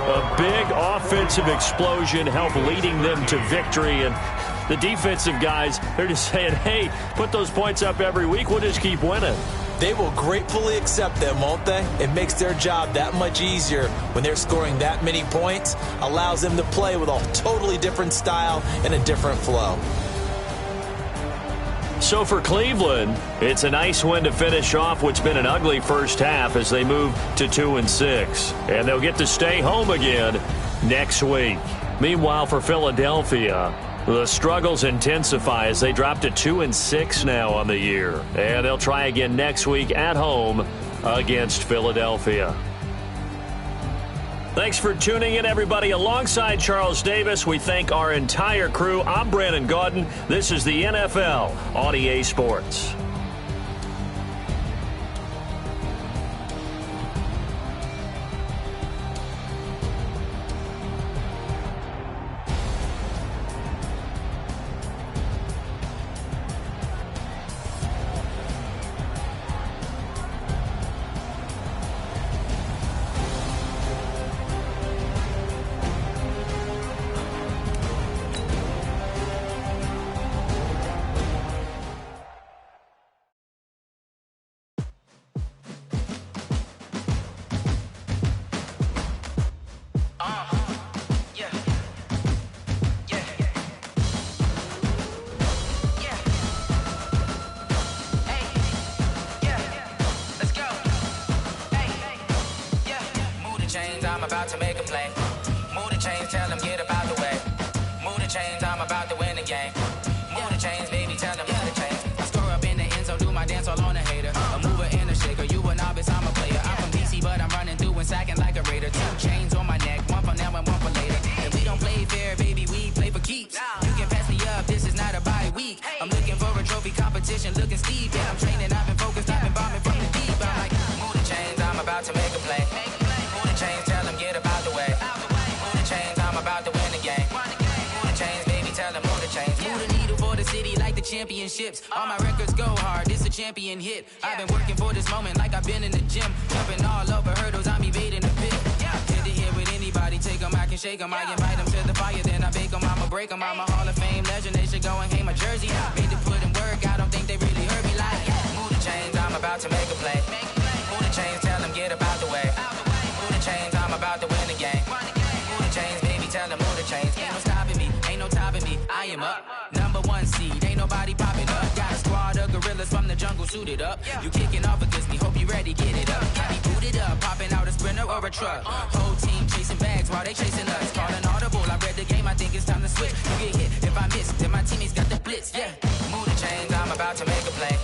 [SPEAKER 1] A big offensive explosion helped leading them to victory, and the defensive guys, they're just saying, hey, put those points up every week, we'll just keep winning.
[SPEAKER 3] They will gratefully accept them, won't they? It makes their job that much easier when they're scoring that many points, allows them to play with a totally different style and a different flow.
[SPEAKER 1] So for Cleveland, it's a nice win to finish off what's been an ugly first half as they move to 2-6. And they'll get to stay home again next week. Meanwhile, for Philadelphia, the struggles intensify as they drop to 2-6 now on the year. And they'll try again next week at home against Philadelphia. Thanks for tuning in, everybody. Alongside Charles Davis, we thank our entire crew. I'm Brandon Gaudin. This is the NFL on EA Sports.
[SPEAKER 7] About to make a play. Move the chains, tell them get about the way. Move the chains, I'm about to win the game. Move the chains, baby, tell them move the chains. I score up in the end zone, do my dance all on a hater. A mover and a shaker, you a novice, I'm a player. I'm from DC, but I'm running through and sacking like a raider. 2 chains on my neck, one for now and one for later. And we don't play fair, baby, we play for keeps. You can pass me up, this is not a bye week. I'm looking for a trophy competition, looking steep. And I'm training, I've been focused, I've been bombing from the deep. I'm like, move the chains, I'm about to make a play. Move the chains, tell them get about the way. championships. All my records go hard, this a champion hit. I've been working for this moment like I've been in the gym. Jumping all over hurdles, I'm evading the pit. Hit to hit with anybody, take them, I can shake them. I invite them to the fire, then I bake them, I'ma break them. I'm a Hall of Fame legend, they should go and hang my jersey. Made to put in work, I don't think they really heard me like. Move the chains, I'm about to make a play. Move the chains, tell them get about the way. Move the chains, I'm about to win the game. Move the chains, baby, tell them move the chains. Ain't no stopping me, ain't no topping me. I am up, #1 seed, ain't nobody popping up. Got a squad of gorillas from the jungle suited up. You kicking off against me, hope you ready, get it up. Got me booted up, popping out a sprinter or a truck. Whole team chasing bags while they chasing us. Calling audible, I read the game, I think it's time to switch. You get hit, if I miss, then my teammates got the blitz, Move the chains, I'm about to make a play.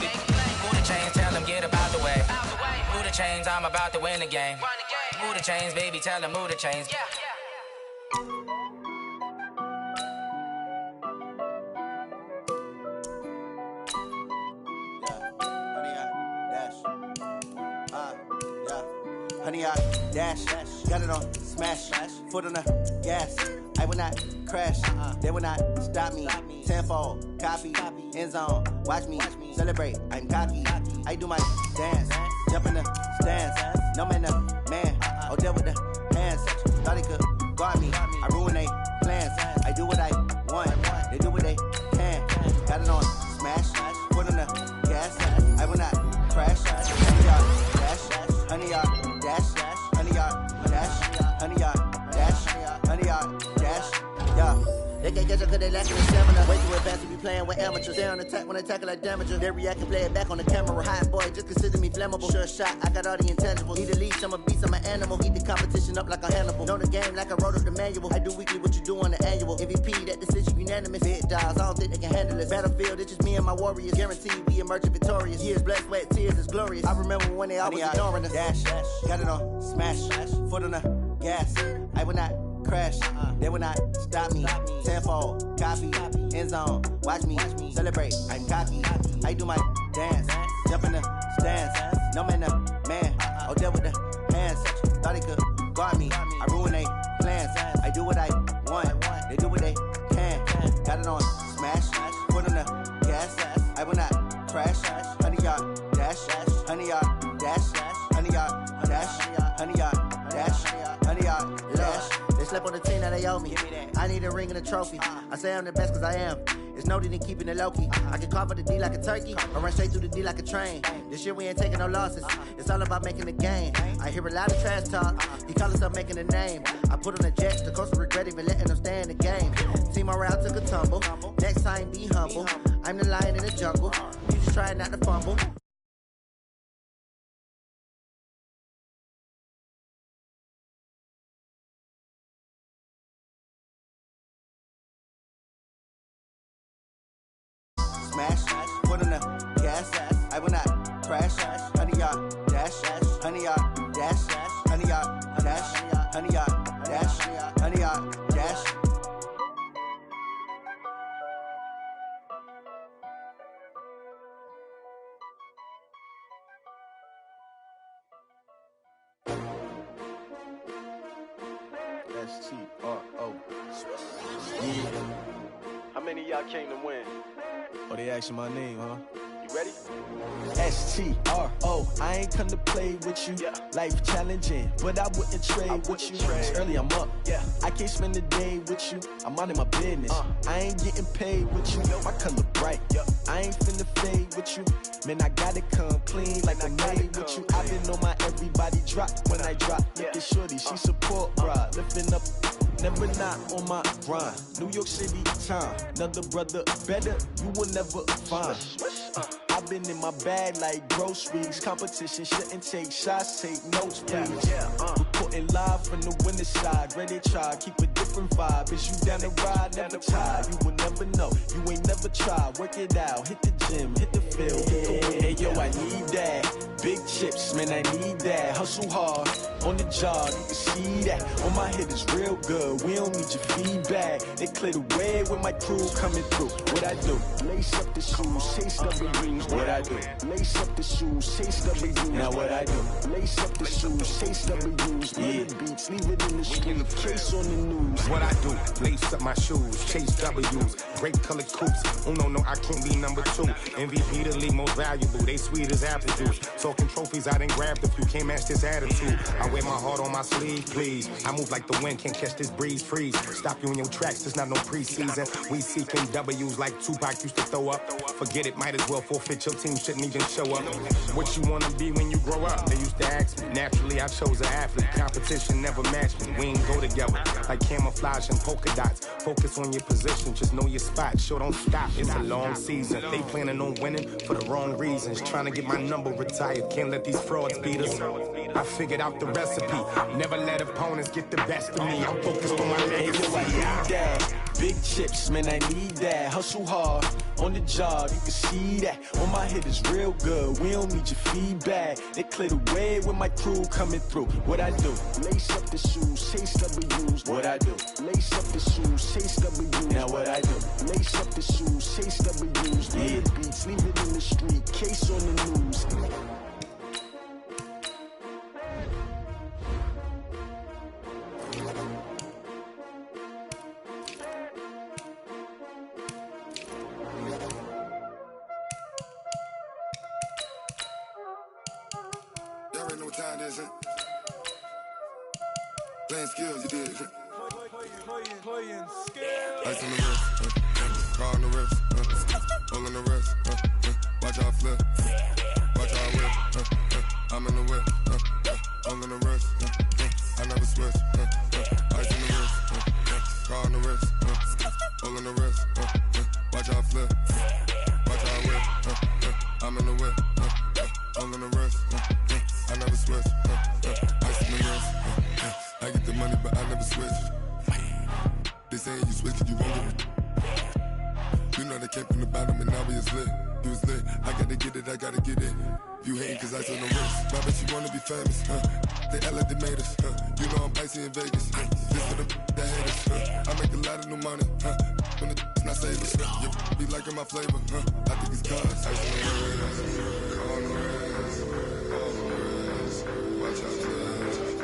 [SPEAKER 7] Move the chains, tell them get about the way. Move the chains, I'm about to win the game. Move the chains, baby, tell them move the chains.
[SPEAKER 8] Honey, I dash, got it on, smash, foot on the gas. I will not crash, they will not stop me. Tenfold, copy, end zone, watch me celebrate. I'm cocky, I do my dance, jump in the stands. No man, man, oh, deal with the hands. Thought he could guard me, I ruin they plans. I do what I want, they do what they can. Got it on, smash, foot on the gas. I will not crash, honey, y'all dash, honey, y'all dash, honey, y'all dash, honey, y'all dash, honey, y'all dash, They can't catch up cause they lacking the stamina. Way too advanced to be playing with amateurs. Stay on attack when they tackle like damages. They react and play it back on the camera. Hot boy, just consider me flammable. Sure shot, I got all the intangibles. Need a leash, I'm a beast, I'm an animal. Eat the competition up like a Hannibal. Know the game like I wrote up the manual. I do weekly what you do on the annual. MVP, that decision unanimous. Big dogs, I don't think they can handle it. Battlefield, it's just me and my warriors. Guaranteed we emerging victorious. Years, blood, sweat, tears, it's glorious. I remember when they always ignoring us. Dash, got it on, smash, foot on the gas. I will not crash, they will not stop me. Tenfold, copy, end zone, watch me celebrate. I'm cocky, I do my dance, jump in the stands. No man, man, oh, deal with the hands. Thought he could guard me, I ruin they plans. I do what I want, they do what they can. Got it on, smash, foot on the gas. I will not crash, honey, y'all dash, honey, y'all dash, honey, y'all dash, honey, y'all dash, honey, y'all dash. They slept on the team that they owe me. I need a ring and a trophy. I say I'm the best cause I am. It's no need in keeping it low-key. I can call for the D like a turkey, or run straight through the D like a train. This year we ain't taking no losses. It's all about making the game. I hear a lot of trash talk. He call himself making a name. I put on the Jets, the coach will regret even letting them stay in the game. Team morale took a tumble. Next time be humble. I'm the lion in the jungle. You just try not to fumble. Smash, foot on the gas. I will not crash, honey, y'all dash, honey, y'all dash, honey, y'all dash, honey, y'all dash, honey, y'all dash.
[SPEAKER 9] STRO.
[SPEAKER 5] How many of y'all came to win?
[SPEAKER 9] Oh, they asking my name, huh?
[SPEAKER 5] You ready?
[SPEAKER 9] STRO. I ain't come to play with you. Life challenging, but I wouldn't trade with you. It's early, I'm up. I can't spend the day with you. I'm minding my business. I ain't getting paid with you. My color bright. I ain't finna fade with you. Man, I gotta come clean like I'm made with you. I've been on my everybody drop when I drop. Look at shorty, she support, bruh. Lifting up. Never not on my grind. New York City time. Another brother better, you will never find. I've been in my bag like groceries. Competition shouldn't take shots, take notes, please. Reporting live from the winter side. Ready to try, keep a different vibe. Is you down the ride, never tired. You will never know, you ain't never tried. Work it out, hit the gym, hit the field, hit the wind. Hey yo, I need that. Big chips, man, I need that. Hustle hard, on the job, you can see that. On my head is real good, we don't need your feedback. They clear the way with my crew coming through. What I do? Lace up the shoes, chase W's. What I do? Lace up the shoes, chase W's. Now what I do? Lace up the shoes, chase W's. Yeah. Beats, leave it in the street, case on the news.
[SPEAKER 10] What I do? Lace up my shoes, chase W's. Great colored coops. Oh no, I can't be number 2. MVP the league most valuable. They sweet as apple juice. Talking trophies, I didn't grab the few. Can't match this attitude. I wear my heart on my sleeve, please. I move like the wind, can't catch this breeze, freeze. Stop you in your tracks, there's not no preseason. We seeking W's like Tupac used to throw up. Forget it, might as well forfeit. Your team shouldn't even show up. What you wanna be when you grow up? They used to ask me. Naturally, I chose an athlete. Competition never matched me. We ain't go together like camouflage and polka dots. Focus on your position, just know your spot. Sure, don't stop. It's a long season. They planning on winning for the wrong reasons. Trying to get my number retired. Can't let these frauds beat us. I figured out the recipe. Never let opponents get the best of me. I'm focused on my legacy.
[SPEAKER 9] I need that. Big chips, man, I need that. Hustle hard on the job, you can see that. On my head is real good, we don't need your feedback. They clear the way with my crew coming through. What I do? Lace up the shoes, chase W's. What I do? Lace up the shoes, chase W's. Now what I do? Lace up the shoes, chase W's. Yeah. Beats, leave it in the street, case on the news.
[SPEAKER 11] Playing skills, you did. Playing skills. Ice on the wrist, car on the wrist, hole in the wrist, watch out flip, watch out whip, I'm in the whip, hole in the wrist, I never switch, ice on the wrist, car on the wrist, hole in the wrist, watch out flip, watch out whip, I'm in the whip, hole in the wrist, I never switch, ice on the wrist. I get the money, but I never switch. They saying you switch, you won't get it. You know they came from the bottom and now we is lit. You was lit, I gotta get it, I gotta get it. You hating cause I on the wrist. My bitch, you wanna be famous, They Ella, they made us, You know I'm icy in Vegas, This for the that hate us, I make a lot of new money, When the not savers, You be liking my flavor, I think it's cause ice on the wrist, on the wrist, on the wrist. Watch out,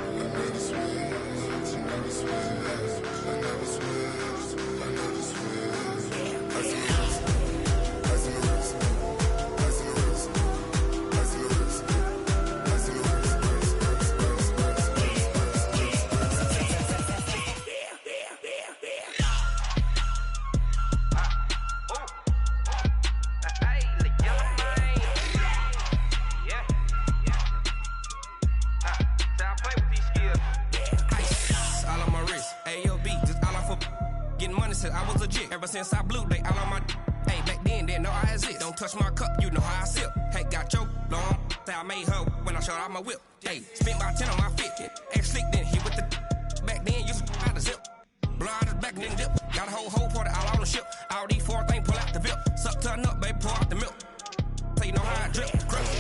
[SPEAKER 11] I never switch. I never switch. I never switch. I never switch. Ice in the wrist. Ice in the wrist. Ice in the wrist. Ice in the wrist. Ice in the wrist.
[SPEAKER 12] I was legit. Ever since I blew, they all on my hey, back then, didn't know I exist. Don't touch my cup, you know how I sip. Hey, got your long. Say I made her when I showed out my whip. Hey, spent about 10 on my fit. Ex-slick, then hit with the back then, used to out the zip. Blow out his back, then dip. Got a whole party all on the ship. All these 4 things, pull out the VIP. Suck to a nut, baby, pour out the milk. So you know how I drip. Crush.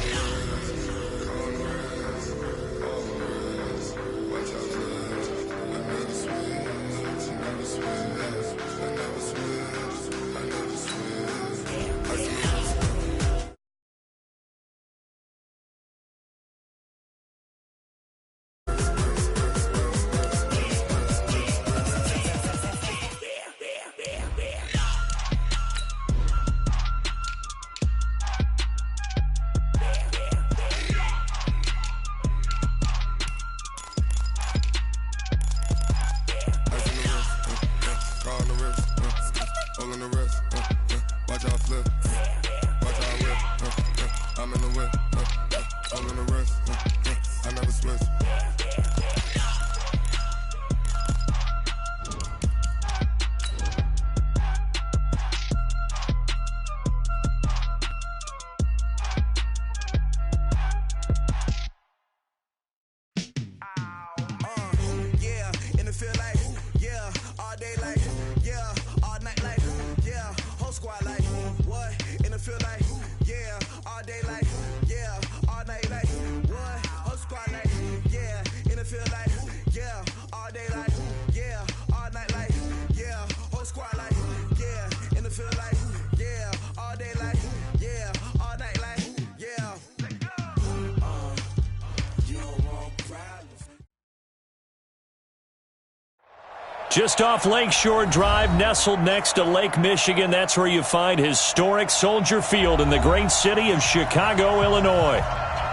[SPEAKER 1] Just off Lakeshore Drive, nestled next to Lake Michigan, that's where you find historic Soldier Field in the great city of Chicago, Illinois.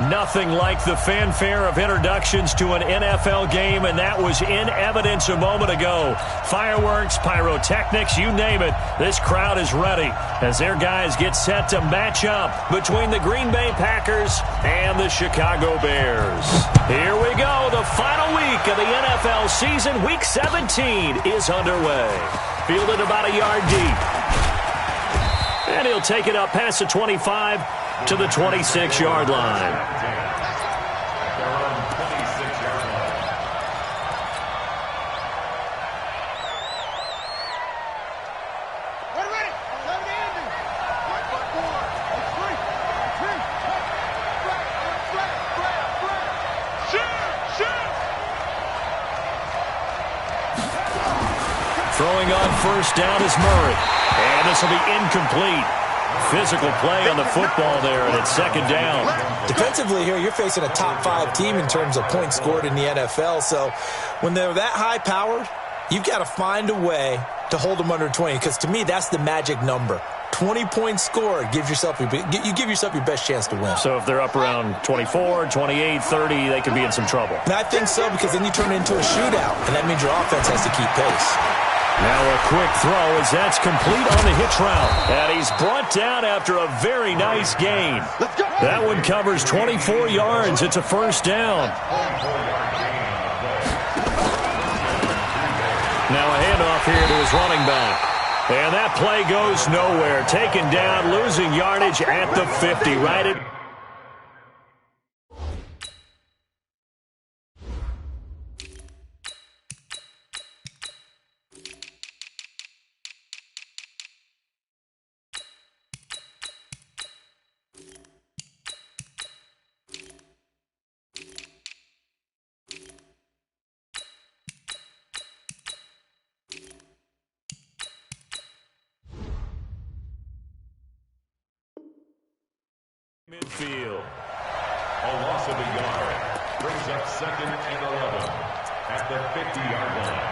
[SPEAKER 1] Nothing like the fanfare of introductions to an NFL game, and that was in evidence a moment ago. Fireworks, pyrotechnics, you name it. This crowd is ready as their guys get set to match up between the Green Bay Packers and the Chicago Bears. Here we go. The final week of the NFL season, Week 17, is underway. Fielded about a yard deep. And he'll take it up past the 25 to the 26-yard line. Throwing on first down is Murray. And this will be incomplete. Physical play on the football there, and it's second down.
[SPEAKER 3] Defensively here, you're facing a top-5 team in terms of points scored in the NFL. So when they're that high-powered, you've got to find a way to hold them under 20, because to me, that's the magic number. 20 points scored, you give yourself your best chance to win.
[SPEAKER 1] So if they're up around 24, 28, 30, they could be in some trouble.
[SPEAKER 3] And I think so, because then you turn it into a shootout, and that means your offense has to keep pace.
[SPEAKER 1] Now a quick throw as that's complete on the hitch route. And he's brought down after a very nice gain. That one covers 24 yards. It's a first down. Now a handoff here to his running back. And that play goes nowhere. Taken down, losing yardage at the 50. Right at midfield.
[SPEAKER 2] A loss of a yard brings up 2nd and 11 at the 50-yard line.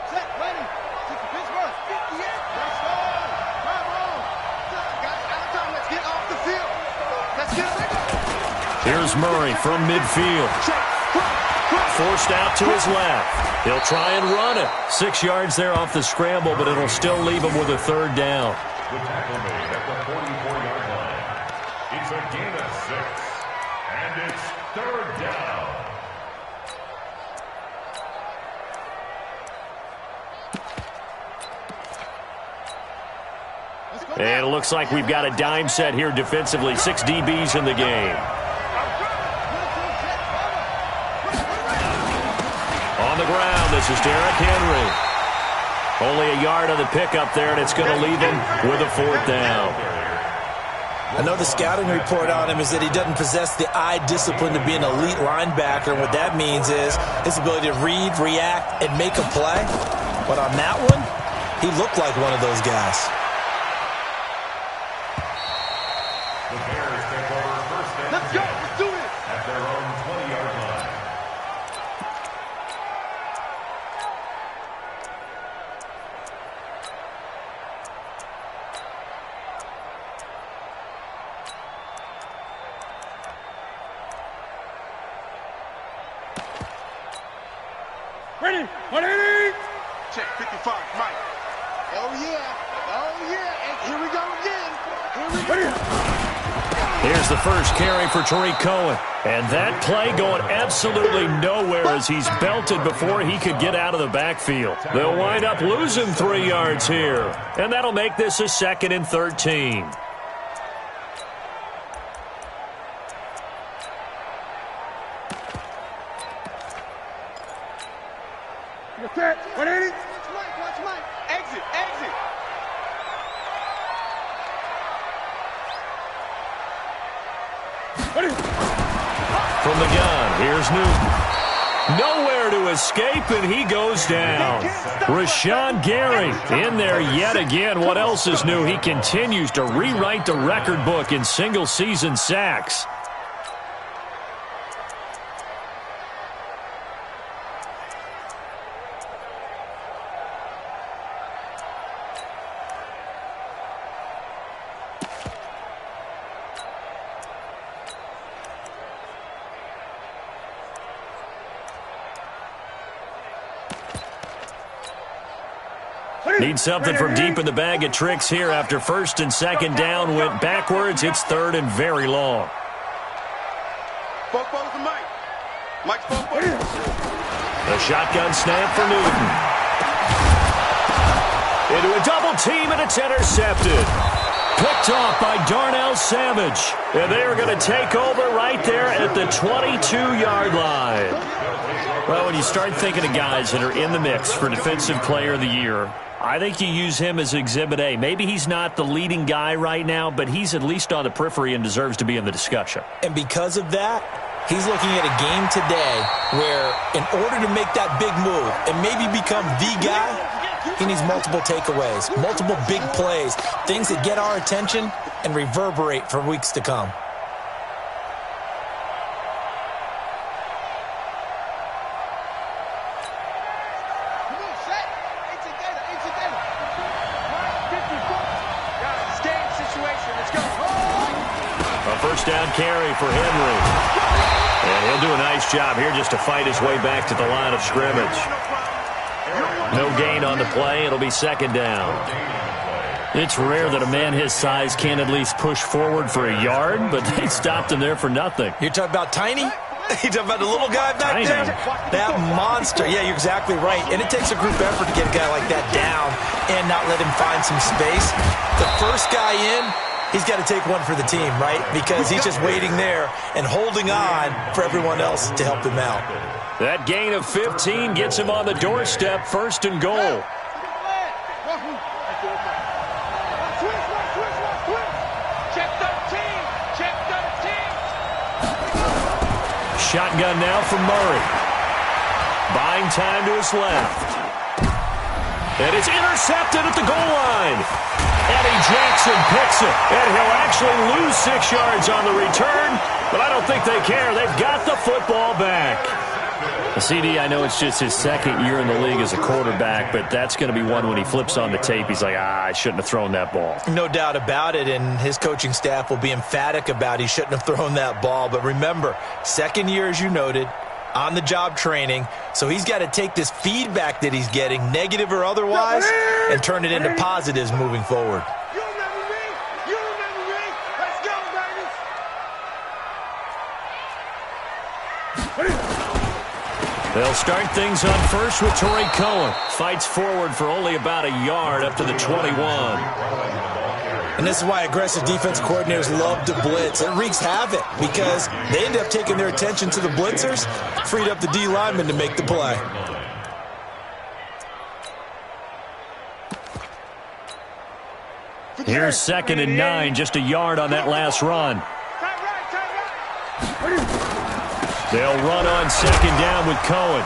[SPEAKER 6] Set, ready. Take the Pittsburgh. 58. Let's go. Come on. Guys, out of time. Let's get off the field. Let's get it.
[SPEAKER 1] Here's Murray from midfield. Forced out to his left. He'll try and run it. 6 yards there off the scramble, but it'll still leave him with a third down.
[SPEAKER 2] The tackle made at the 44-yard line. It's a gain of 6, and it's third down.
[SPEAKER 1] And it looks like we've got a dime set here defensively. 6 DBs in the game. On the ground, this is Derrick Henry. Only a yard on the pickup there, and it's going to leave him with a fourth down.
[SPEAKER 3] I know the scouting report on him is that he doesn't possess the eye discipline to be an elite linebacker, and what that means is his ability to read, react, and make a play. But on that one, he looked like one of those guys.
[SPEAKER 2] The Bears take over first and 10. Let's go. Let's do it. At their own 20-yard line.
[SPEAKER 6] Ready. 180. Check 55. Mike. Oh, yeah. Oh, yeah. And here we go again. Here we go.
[SPEAKER 1] Here's the first carry for Tariq Cohen. And that play going absolutely nowhere as he's belted before he could get out of the backfield. They'll wind up losing 3 yards here. And that'll make this a 2nd and 13.
[SPEAKER 6] Set. 180. Watch Mike. Exit. Exit.
[SPEAKER 1] From the gun, here's Newton. Nowhere to escape, and he goes down. Rashawn Gary in there yet again. What else is new? He continues to rewrite the record book in single-season sacks. Need something from deep in the bag of tricks here after first and second down went backwards. It's third and very long. The shotgun snap for Newton. Into a double team, and it's intercepted. Picked off by Darnell Savage. And they are going to take over right there at the 22-yard line. Well, when you start thinking of guys that are in the mix for Defensive Player of the Year, I think you use him as Exhibit A. Maybe he's not the leading guy right now, but he's at least on the periphery and deserves to be in the discussion.
[SPEAKER 3] And because of that, he's looking at a game today where in order to make that big move and maybe become the guy, he needs multiple takeaways, multiple big plays, things that get our attention and reverberate for weeks to come.
[SPEAKER 1] First down carry for Henry. And he'll do a nice job here just to fight his way back to the line of scrimmage. No gain on the play. It'll be second down. It's rare that a man his size can at least push forward for a yard, but they stopped him there for nothing.
[SPEAKER 3] You're talking about Tiny? You're talking about the little guy back there? That monster. Yeah, you're exactly right. And it takes a group effort to get a guy like that down and not let him find some space. The first guy in, he's got to take one for the team, right? Because he's just waiting there and holding on for everyone else to help him out.
[SPEAKER 1] That gain of 15 gets him on the doorstep, first and goal. Shotgun now from Murray. Buying time to his left. And it's intercepted at the goal line. Eddie Jackson picks it, and he'll actually lose 6 yards on the return, but I don't think they care. They've got the football back. CD, I know it's just his second year in the league as a quarterback, but that's going to be one when he flips on the tape. He's like, I shouldn't have thrown that ball.
[SPEAKER 3] No doubt about it, and his coaching staff will be emphatic about he shouldn't have thrown that ball. But remember, second year, as you noted, on-the-job training, so he's got to take this feedback that he's getting, negative or otherwise, and turn it into positives moving forward.
[SPEAKER 1] They'll start things on first with Torrey Cohen. Fights forward for only about a yard up to the 21.
[SPEAKER 3] And this is why aggressive defense coordinators love to blitz. It wreaks havoc because they end up taking their attention to the blitzers, freed up the D lineman to make the play.
[SPEAKER 1] Here's 2nd and 9, just a yard on that last run. They'll run on 2nd down with Cohen.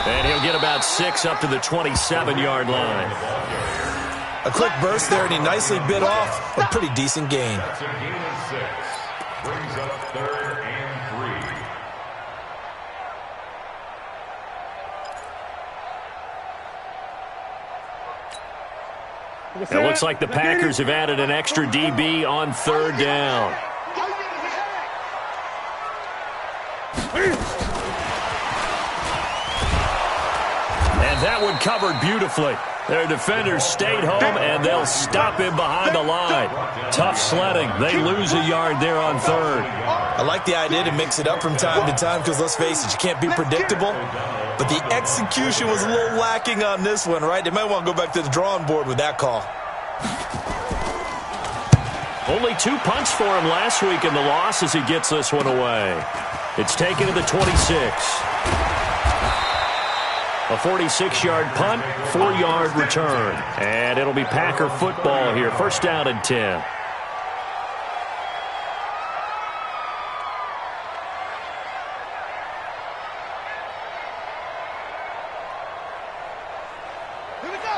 [SPEAKER 1] And he'll get about 6 up to the 27-yard line.
[SPEAKER 3] A quick burst there, and he nicely bit off a pretty decent gain.
[SPEAKER 2] That's a gain of 6. Brings up 3rd and 3.
[SPEAKER 1] It looks like the Packers have added an extra DB on 3rd down. And that one covered beautifully. Their defenders stayed home, and they'll stop him behind the line. Tough sledding. They lose a yard there on 3rd.
[SPEAKER 3] I like the idea to mix it up from time to time because, let's face it, you can't be predictable. But the execution was a little lacking on this one, right? They might want to go back to the drawing board with that call.
[SPEAKER 1] Only 2 punts for him last week in the loss as he gets this one away. It's taken to the 26. A 46-yard punt, 4-yard return. And it'll be Packer football here. First down and 10.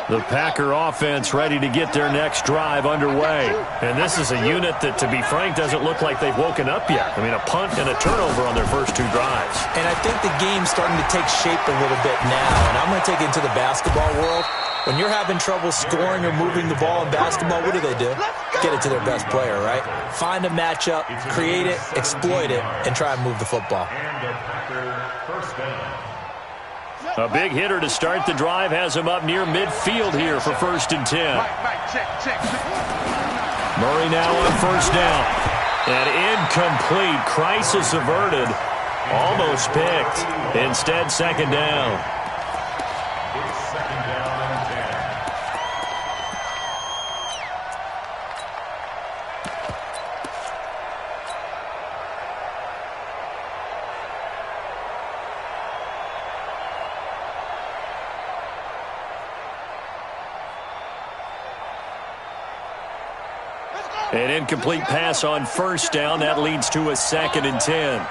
[SPEAKER 1] The Packer offense ready to get their next drive underway. And this is a unit that, to be frank, doesn't look like they've woken up yet. I mean, a punt and a turnover on their first 2 drives.
[SPEAKER 3] And I think the game's starting to take shape a little bit now. And I'm going to take it into the basketball world. When you're having trouble scoring or moving the ball in basketball, what do? Get it to their best player, right? Find a matchup, create it, exploit it, and try and move the football.
[SPEAKER 2] And the Packer first down.
[SPEAKER 1] A big hitter to start the drive has him up near midfield here for 1st and 10. Murray now on 1st down. An incomplete, crisis averted, almost picked. Instead, 2nd down.
[SPEAKER 2] It's 2nd down and 10.
[SPEAKER 1] An incomplete pass on 1st down. That leads to a 2nd and 10.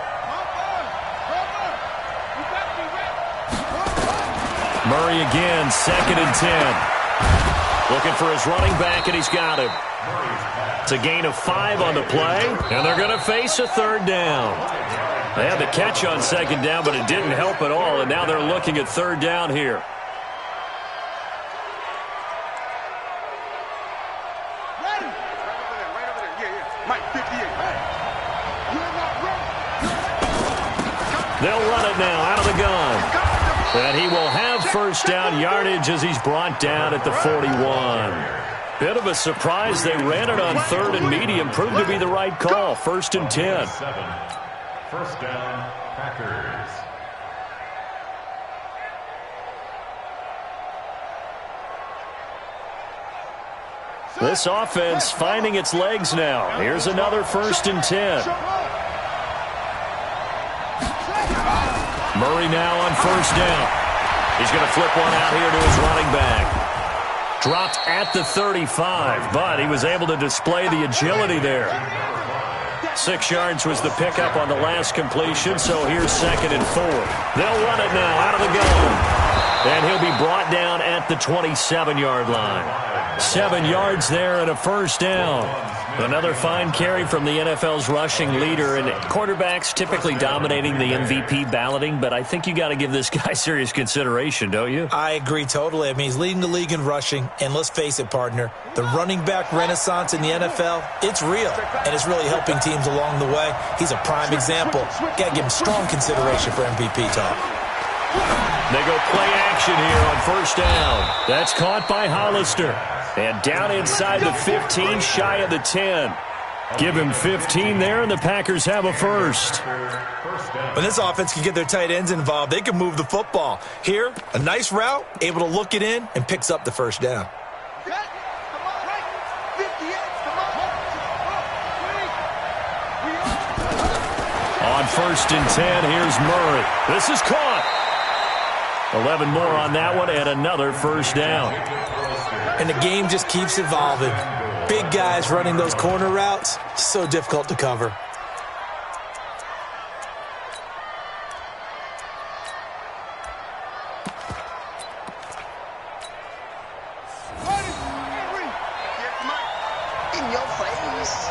[SPEAKER 1] Murray again, 2nd and 10. Looking for his running back, and he's got him. It's a gain of 5 on the play, and they're going to face a 3rd down. They had the catch on 2nd down, but it didn't help at all, and now they're looking at 3rd down here. They'll run it now out of the gun. And he will have 1st down yardage as he's brought down at the 41. Bit of a surprise. They ran it on 3rd and medium. Proved to be the right call. 1st and 10.
[SPEAKER 2] 1st down, Packers.
[SPEAKER 1] This offense finding its legs now. Here's another 1st and 10. Murray now on 1st down. He's going to flip one out here to his running back. Dropped at the 35, but he was able to display the agility there. 6 yards was the pickup on the last completion, so here's 2nd and 4. They'll run it now out of the gun. And he'll be brought down at the 27-yard line. 7 yards there and a 1st down. Another fine carry from the NFL's rushing leader, and quarterbacks typically dominating the MVP balloting, but I think you got to give this guy serious consideration, don't you?
[SPEAKER 3] I agree totally. I mean, he's leading the league in rushing, and let's face it, partner, the running back renaissance in the NFL, it's real, and it's really helping teams along the way. He's a prime example. Got to give him strong consideration for MVP talk.
[SPEAKER 1] They go play action here on 1st down. That's caught by Hollister. And down inside the 15, shy of the 10. Give him 15 there, and the Packers have a 1st.
[SPEAKER 3] When this offense can get their tight ends involved, they can move the football. Here, a nice route, able to look it in, and picks up the 1st down.
[SPEAKER 1] On 1st and 10, here's Murray. This is caught. 11 more on that one, and another 1st down.
[SPEAKER 3] And the game just keeps evolving. Big guys running those corner routes, so difficult to cover.
[SPEAKER 6] In your face.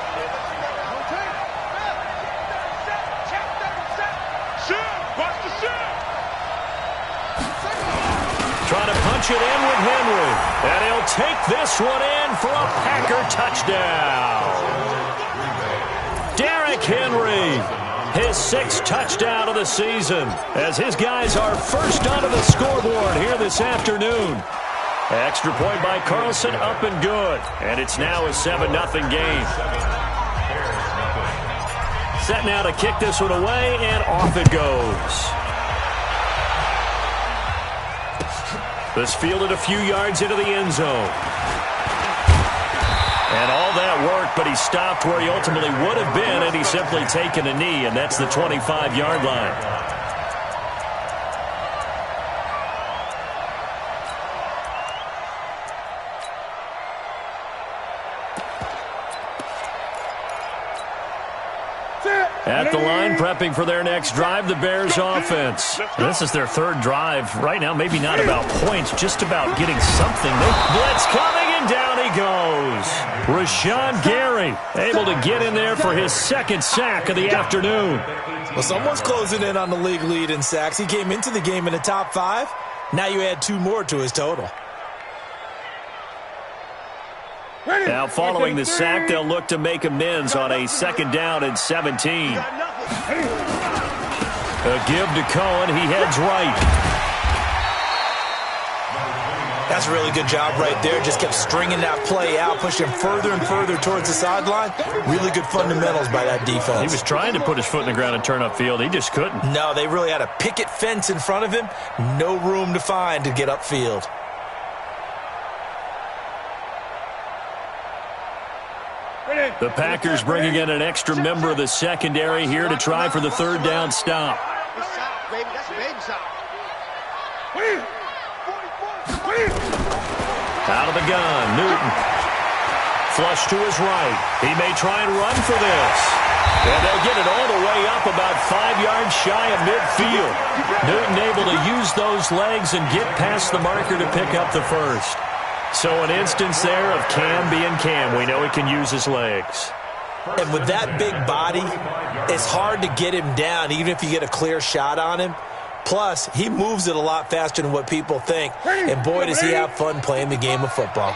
[SPEAKER 1] Trying to punch it in with Henry. And he'll take this one in for a Packer touchdown. Derrick Henry, his 6th touchdown of the season, as his guys are first onto the scoreboard here this afternoon. Extra point by Carlson, up and good. And it's now a 7-0 game. Set now to kick this one away, and off it goes. This fielded a few yards into the end zone. And all that work, but he stopped where he ultimately would have been had he simply taken a knee, and that's the 25-yard line. At the line, prepping for their next drive, the Bears offense. This is their third drive. Right now, maybe not about points, just about getting something. Blitz coming, and down he goes. Rashawn Gary able to get in there for his second sack of the afternoon.
[SPEAKER 3] Well, someone's closing in on the league lead in sacks. He came into the game in the top 5. Now you add 2 more to his total.
[SPEAKER 1] Now following the sack, they'll look to make amends on a 2nd down and 17. A give to Cohen. He heads right.
[SPEAKER 3] That's a really good job right there. Just kept stringing that play out, pushing him further and further towards the sideline. Really good fundamentals by that defense.
[SPEAKER 1] He was trying to put his foot in the ground and turn upfield. He just couldn't.
[SPEAKER 3] No, they really had a picket fence in front of him. No room to find to get upfield.
[SPEAKER 1] The Packers bringing in an extra member of the secondary here to try for the 3rd down stop. Out of the gun, Newton. Flush to his right. He may try and run for this. And they'll get it all the way up about 5 yards shy of midfield. Newton able to use those legs and get past the marker to pick up the first. So an instance there of Cam being Cam. We know he can use his legs.
[SPEAKER 3] And with that big body, it's hard to get him down, even if you get a clear shot on him. Plus, he moves it a lot faster than what people think. And boy, does he have fun playing the game of football.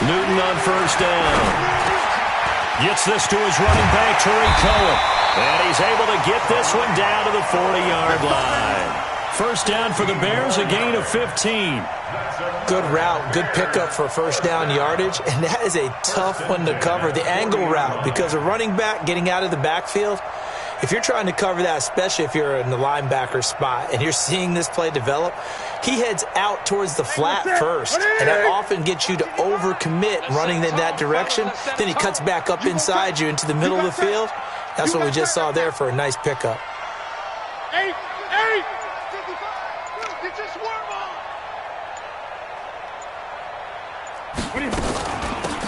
[SPEAKER 1] Newton on 1st down. Gets this to his running back, Tariq Cohen. And he's able to get this one down to the 40-yard line. 1st down for the Bears, a gain of 15.
[SPEAKER 3] Good route, good pickup for 1st down yardage, and that is a tough one to cover, the angle route, because a running back getting out of the backfield, if you're trying to cover that, especially if you're in the linebacker spot and you're seeing this play develop, he heads out towards the flat first, and that often gets you to overcommit running in that direction. Then he cuts back up inside you into the middle of the field. That's what we just saw there for a nice pickup.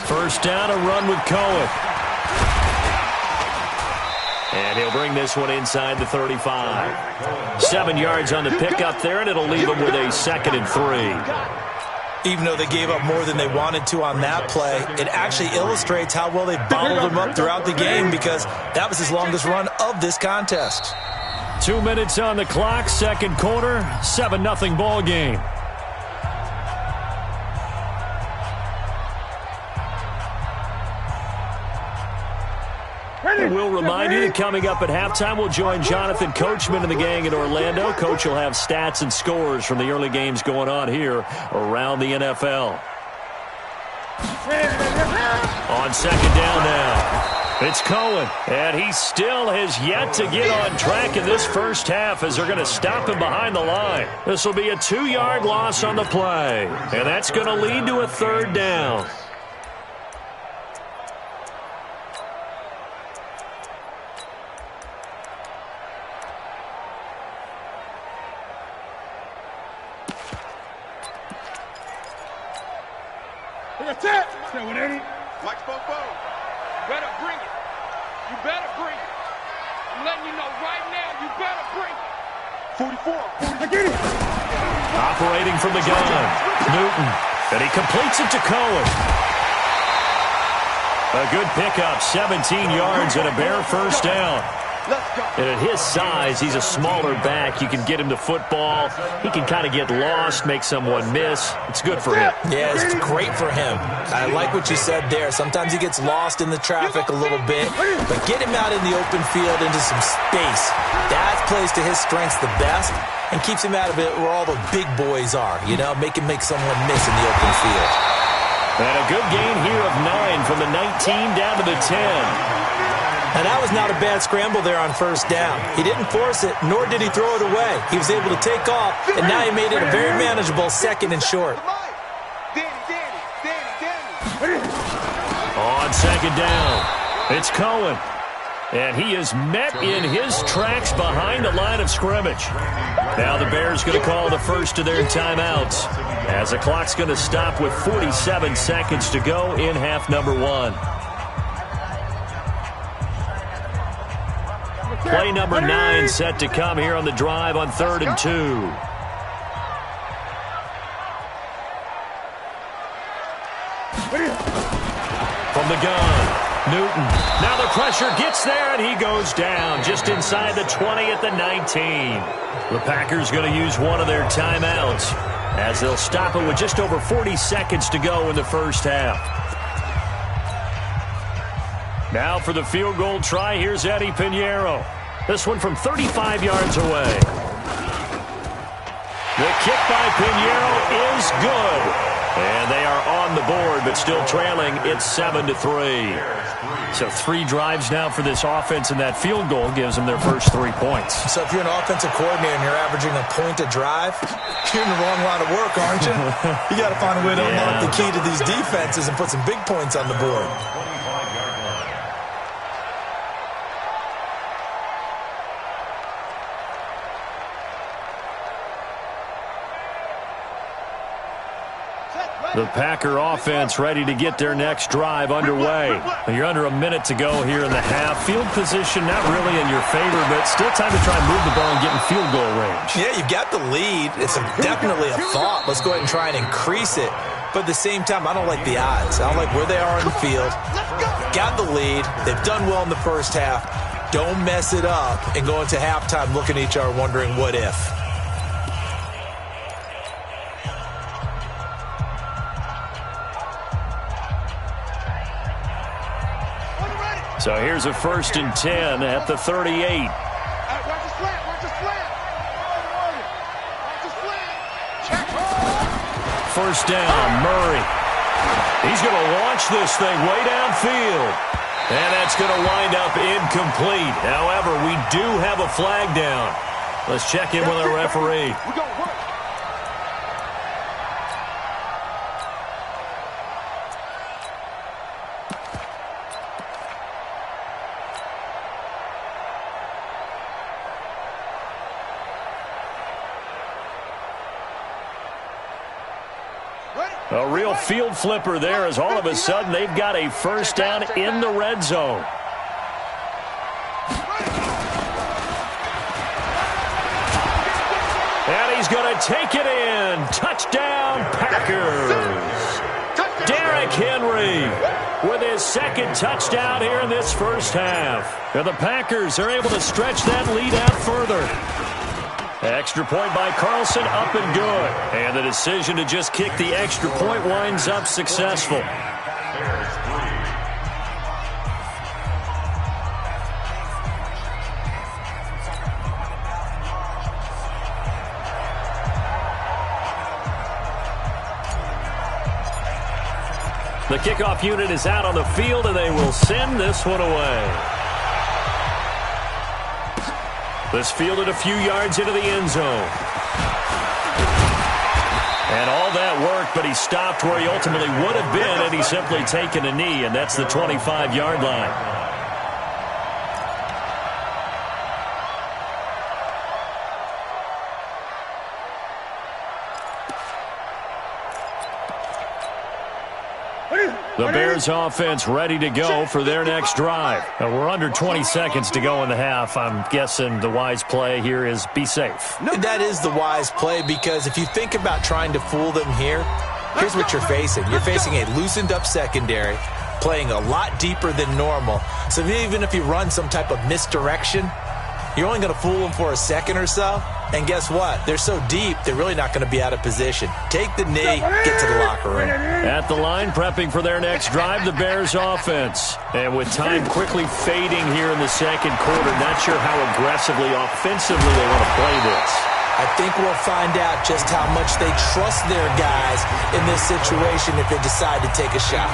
[SPEAKER 1] First down, a run with Cohen. And he'll bring this one inside the 35. 7 yards on the pickup there, and it'll leave him with a 2nd and 3.
[SPEAKER 3] Even though they gave up more than they wanted to on that play, it actually illustrates how well they bottled him up throughout the game, because that was his longest run of this contest.
[SPEAKER 1] 2 minutes on the clock, 2nd quarter, 7-0 ball game. We'll remind you that coming up at halftime, we'll join Jonathan Coachman and the gang in Orlando. Coach will have stats and scores from the early games going on here around the NFL. On 2nd down now, it's Cohen. And he still has yet to get on track in this first half as they're going to stop him behind the line. This will be a 2-yard loss on the play. And that's going to lead to a 3rd down.
[SPEAKER 6] Watch Bobo. Better bring it. You better bring it. I'm letting you know right now, you better bring it. 44. I get it.
[SPEAKER 1] Operating from the gun, Newton. And he completes it to Cohen. A good pickup, 17 yards and a bare 1st down. And at his size, he's a smaller back. You can get him to football. He can kind of get lost, make someone miss. It's good for him.
[SPEAKER 3] Yeah, it's great for him. I like what you said there. Sometimes he gets lost in the traffic a little bit, but get him out in the open field into some space. That plays to his strengths the best and keeps him out of it where all the big boys are, you know, make someone miss in the open field.
[SPEAKER 1] And a good gain here of 9 from the 19 down to the 10.
[SPEAKER 3] And that was not a bad scramble there on 1st down. He didn't force it, nor did he throw it away. He was able to take off, and now he made it a very manageable 2nd and short.
[SPEAKER 1] On 2nd down, it's Cohen. And he is met in his tracks behind the line of scrimmage. Now the Bears going to call the first of their timeouts, as the clock's going to stop with 47 seconds to go in half number 1. Play number 9 set to come here on the drive on 3rd and 2. From the gun, Newton. Now the pressure gets there, and he goes down just inside the 20 at the 19. The Packers going to use one of their timeouts, as they'll stop it with just over 40 seconds to go in the first half. Now for the field goal try, here's Eddie Pinheiro. This one from 35 yards away. The kick by Pinheiro is good. And they are on the board, but still trailing. It's 7-3. So 3 drives now for this offense, and that field goal gives them their first 3 points.
[SPEAKER 3] So if you're an offensive coordinator and you're averaging a point a drive, you're in the wrong line of work, aren't you? You got to find a way to unlock the key to these defenses and put some big points on the board.
[SPEAKER 1] The Packer offense ready to get their next drive underway. You're under a minute to go here in the half. Field position not really in your favor, but still time to try and move the ball and get in field goal range.
[SPEAKER 3] Yeah, you've got the lead. It's definitely a thought. Let's go ahead and try and increase it. But at the same time, I don't like the odds. I don't like where they are on the field. Got the lead. They've done well in the first half. Don't mess it up and go into halftime looking at each other wondering what if.
[SPEAKER 1] So here's a 1st and 10 at the 38.
[SPEAKER 6] Watch the slant, watch the slant. Watch the slant. Check.
[SPEAKER 1] First down, Murray. He's going to launch this thing way downfield. And that's going to wind up incomplete. However, we do have a flag down. Let's check in with our referee.
[SPEAKER 6] We go work.
[SPEAKER 1] A real field flipper there, as all of a sudden they've got a first down in the red zone. And he's going to take it in. Touchdown, Packers. Derrick Henry with his 2nd touchdown here in this first half. And the Packers are able to stretch that lead out further. Extra point by Carlson, up and good. And the decision to just kick the extra point winds up successful. The kickoff unit is out on the field, and they will send this one away. This fielded a few yards into the end zone. And all that work, but he stopped where he ultimately would have been had he simply taken a knee, and that's the 25-yard line. The Bears offense ready to go for their next drive. And we're under 20 seconds to go in the half. I'm guessing the wise play here is be safe.
[SPEAKER 3] No, that is the wise play, because if you think about trying to fool them here, here's what you're facing. You're facing a loosened up secondary, playing a lot deeper than normal. So even if you run some type of misdirection, you're only going to fool them for a second or so. And guess what? They're so deep, they're really not going to be out of position. Take the knee, get to the locker room.
[SPEAKER 1] At the line, prepping for their next drive, the Bears offense. And with time quickly fading here in the second quarter, not sure how aggressively, offensively they want to play this.
[SPEAKER 3] I think we'll find out just how much they trust their guys in this situation if they decide to take a shot.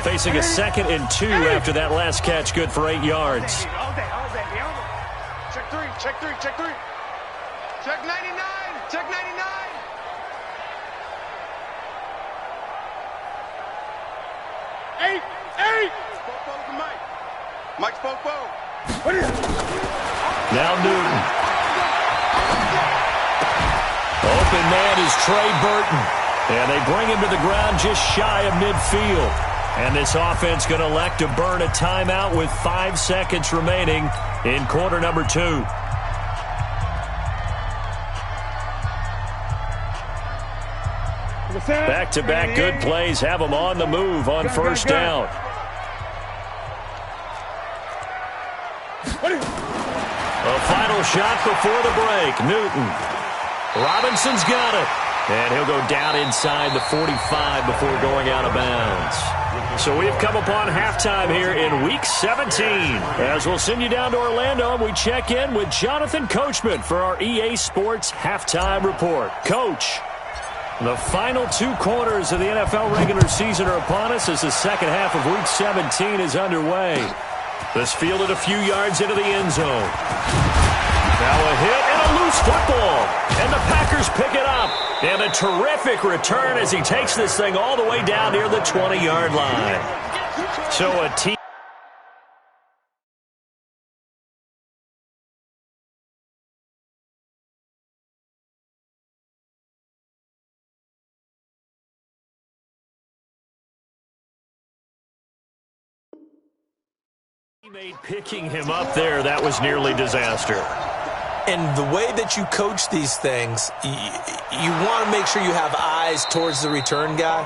[SPEAKER 1] Facing a 2nd and 2 after that last catch, good for 8 yards.
[SPEAKER 6] All day. Check 3. Check 99. Check 99.
[SPEAKER 4] Mike's Popo.
[SPEAKER 1] Now Newton. Open man is Trey Burton. And they bring him to the ground just shy of midfield. And this offense going to elect to burn a timeout with 5 seconds remaining in quarter number 2. Back-to-back good plays have them on the move on first down. A final shot before the break. Newton. Robinson's got it. And he'll go down inside the 45 before going out of bounds. So we've come upon halftime here in Week 17. As we'll send you down to Orlando, and we check in with Jonathan Coachman for our EA Sports Halftime Report. Coach, the final 2 quarters of the NFL regular season are upon us as the second half of Week 17 is underway. This fielded a few yards into the end zone. Now a hit and a loose football. And the Packers pick it up. And a terrific return as he takes this thing all the way down near the 20-yard line. So a team teammate picking him up there, that was nearly disaster.
[SPEAKER 3] And the way that you coach these things, you want to make sure you have eyes towards the return guy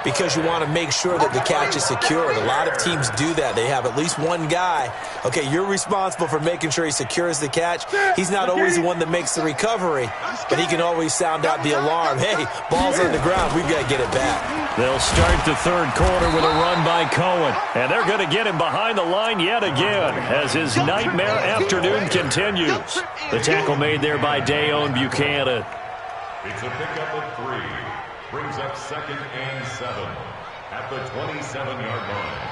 [SPEAKER 3] because you want to make sure that the catch is secured. A lot of teams do that. They have at least one guy. Okay, you're responsible for making sure he secures the catch. He's not always the one that makes the recovery, but he can always sound out the alarm. Hey, ball's on the ground. We've got to get it back.
[SPEAKER 1] They'll start the third quarter with a run by Cohen. And they're going to get him behind the line yet again as his nightmare afternoon continues. The tackle made there by Dayon Buchanan.
[SPEAKER 2] It's a pickup of 3. Brings up 2nd and 7 at the 27-yard line.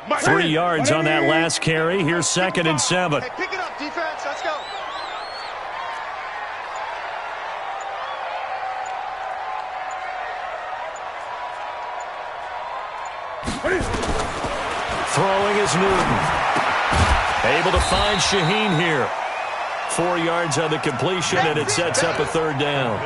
[SPEAKER 1] Mike. 3 yards on that last carry. Here's 2nd and 7.
[SPEAKER 4] Hey, pick it up, defense. Let's go.
[SPEAKER 1] Throwing is Newton. Able to find Shaheen here. 4 yards on the completion, and it sets up a 3rd down.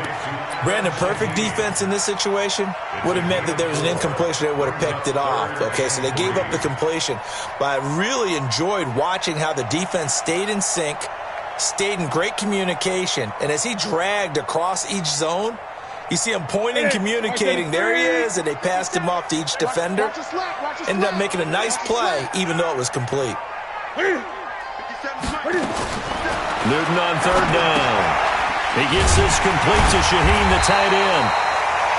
[SPEAKER 3] Brandon, perfect defense in this situation would have meant that there was an incompletion that would have picked it off. Okay, so they gave up the completion. But I really enjoyed watching how the defense stayed in sync, stayed in great communication, and as he dragged across each zone, you see him pointing, communicating. There he is, and they passed him off to each defender. Ended up making a nice play, even though it was complete.
[SPEAKER 1] Newton on 3rd down. He gets this complete to Shaheen, the tight end.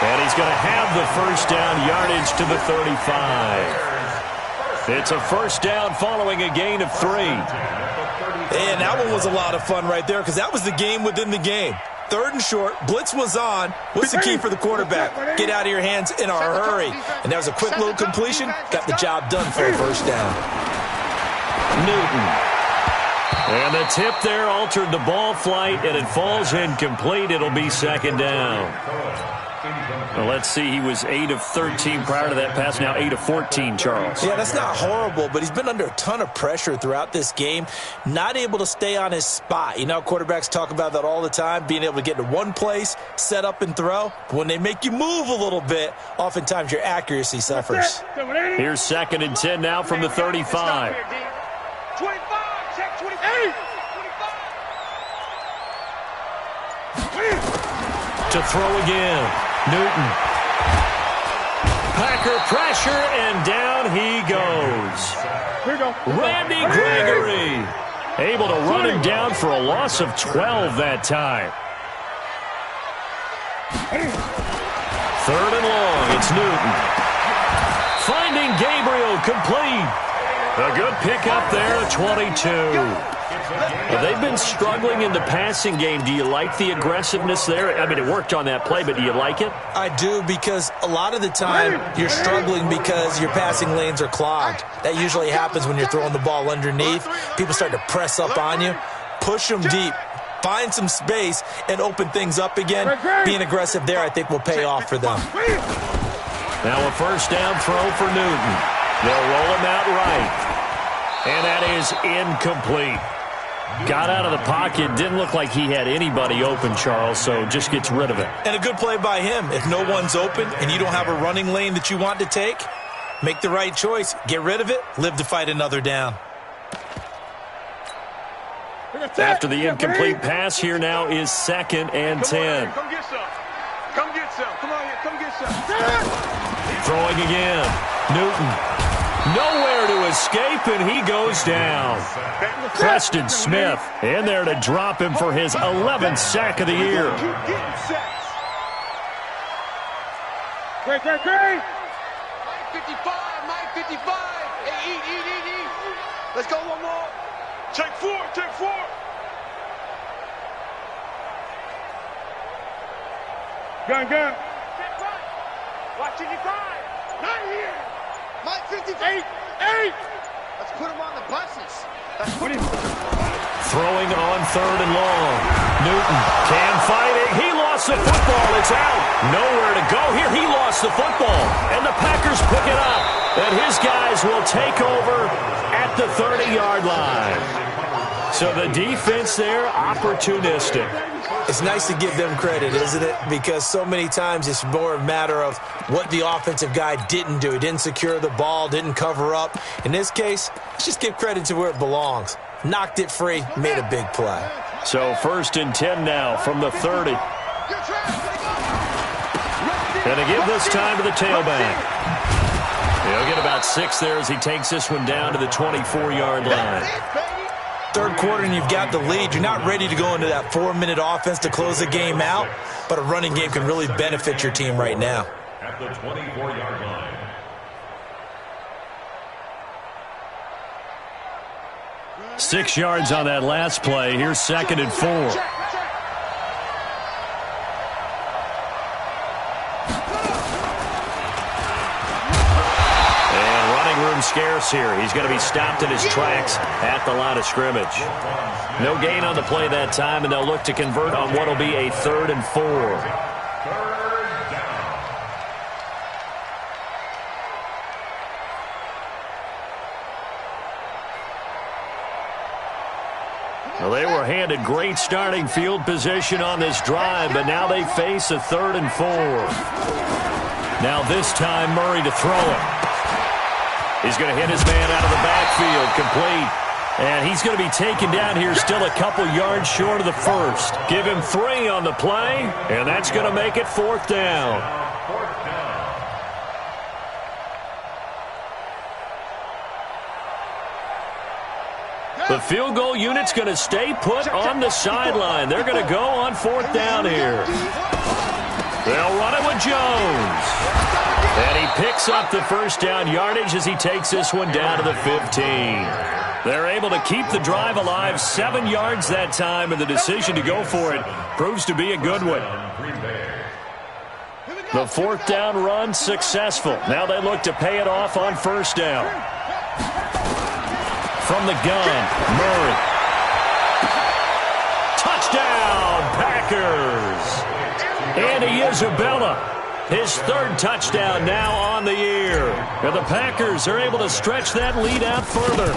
[SPEAKER 1] And he's going to have the 1st down, yardage to the 35. It's a 1st down following a gain of 3.
[SPEAKER 3] And that one was a lot of fun right there because that was the game within the game. 3rd and short, blitz was on. What's the key for the quarterback? Get out of your hands in a hurry. And that was a quick little completion. Got the job done for a 1st down.
[SPEAKER 1] Newton. And the tip there altered the ball flight, and it falls incomplete. It'll be 2nd down. Well, let's see. He was 8 of 13 prior to that pass. Now 8 of 14, Charles.
[SPEAKER 3] Yeah, that's not horrible, but he's been under a ton of pressure throughout this game. Not able to stay on his spot. You know, quarterbacks talk about that all the time, being able to get to one place, set up and throw. But when they make you move a little bit, oftentimes your accuracy suffers.
[SPEAKER 1] Here's 2nd and 10 now from the 35.
[SPEAKER 6] 25, check 28. 25.
[SPEAKER 1] To throw again. Newton. Packer pressure, and down he goes. Randy Gregory able to run him down for a loss of 12 that time. 3rd and long. It's Newton. Finding Gabriel complete. A good pickup there, 22. Well, they've been struggling in the passing game. Do you like the aggressiveness there? I mean, it worked on that play, but do you like it?
[SPEAKER 3] I do, because a lot of the time you're struggling because your passing lanes are clogged. That usually happens when you're throwing the ball underneath. People start to press up on you. Push them deep. Find some space and open things up again. Being aggressive there, I think, will pay off for them.
[SPEAKER 1] Now a first down throw for Newton. They'll roll him out right. And that is incomplete. Got out of the pocket. Didn't look like he had anybody open, Charles, so just gets rid of it.
[SPEAKER 3] And a good play by him. If no one's open and you don't have a running lane that you want to take, make the right choice. Get rid of it. Live to fight another down.
[SPEAKER 1] After the incomplete pass, here now is 2nd and 10.
[SPEAKER 6] Come get some. Come get some. Come on here. Come get some.
[SPEAKER 1] Throwing again. Newton. Nowhere to escape, and he goes down. Preston Smith in there to drop him for his 11th sack of the year.
[SPEAKER 6] Great. Mike 55. Mike 55. Hey, eat. Let's go one more. Take 4. Gun. Watch 55. Not here. Mike 55. 8. Let's put him on the buses. Let's put him.
[SPEAKER 1] Throwing on 3rd and long. Newton can fight it. He lost the football. It's out. Nowhere to go here. He lost the football. And the Packers pick it up. And his guys will take over at the 30-yard line. So the defense there, opportunistic.
[SPEAKER 3] It's nice to give them credit, isn't it? Because so many times it's more a matter of what the offensive guy didn't do. He didn't secure the ball, didn't cover up. In this case, let's just give credit to where it belongs. Knocked it free, made a big play.
[SPEAKER 1] So 1st and 10 now from the 30. And to give this time to the tailback. He'll get about 6 there as he takes this one down to the 24-yard line.
[SPEAKER 3] Third quarter and you've got the lead. You're not ready to go into that 4-minute offense to close the game out, but a running game can really benefit your team right now.
[SPEAKER 2] At the 24-yard line.
[SPEAKER 1] Six yards on that last play. Here's 2nd and 4. Scarce here. He's going to be stopped in his tracks at the line of scrimmage. No gain on the play that time, and they'll look to convert on what will be a 3rd and 4. Well, they were handed great starting field position on this drive, but now they face a 3rd and 4. Now this time Murray to throw it. He's going to hit his man out of the backfield, complete. And he's going to be taken down here still a couple yards short of the first. Give him 3 on the play, and that's going to make it 4th down. The field goal unit's going to stay put on the sideline. They're going to go on 4th down here. They'll run it with Jones. And he picks up the first down yardage as he takes this one down to the 15. They're able to keep the drive alive, 7 yards that time, and the decision to go for it proves to be a good one. The 4th down run successful. Now they look to pay it off on 1st down. From the gun, Murray. Touchdown, Packers. Andy Isabella. His 3rd touchdown now on the year. And the Packers are able to stretch that lead out further.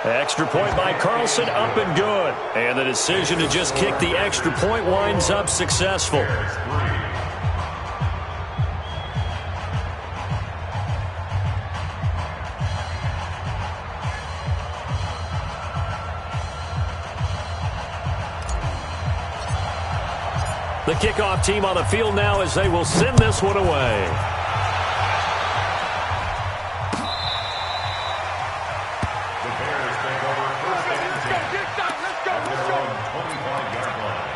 [SPEAKER 1] Extra point by Carlson, up and good. And the decision to just kick the extra point winds up successful. The kickoff team on the field now as they will send this one away.
[SPEAKER 2] The Bears take over 1st and 10. Let's go. At their own 25-yard line.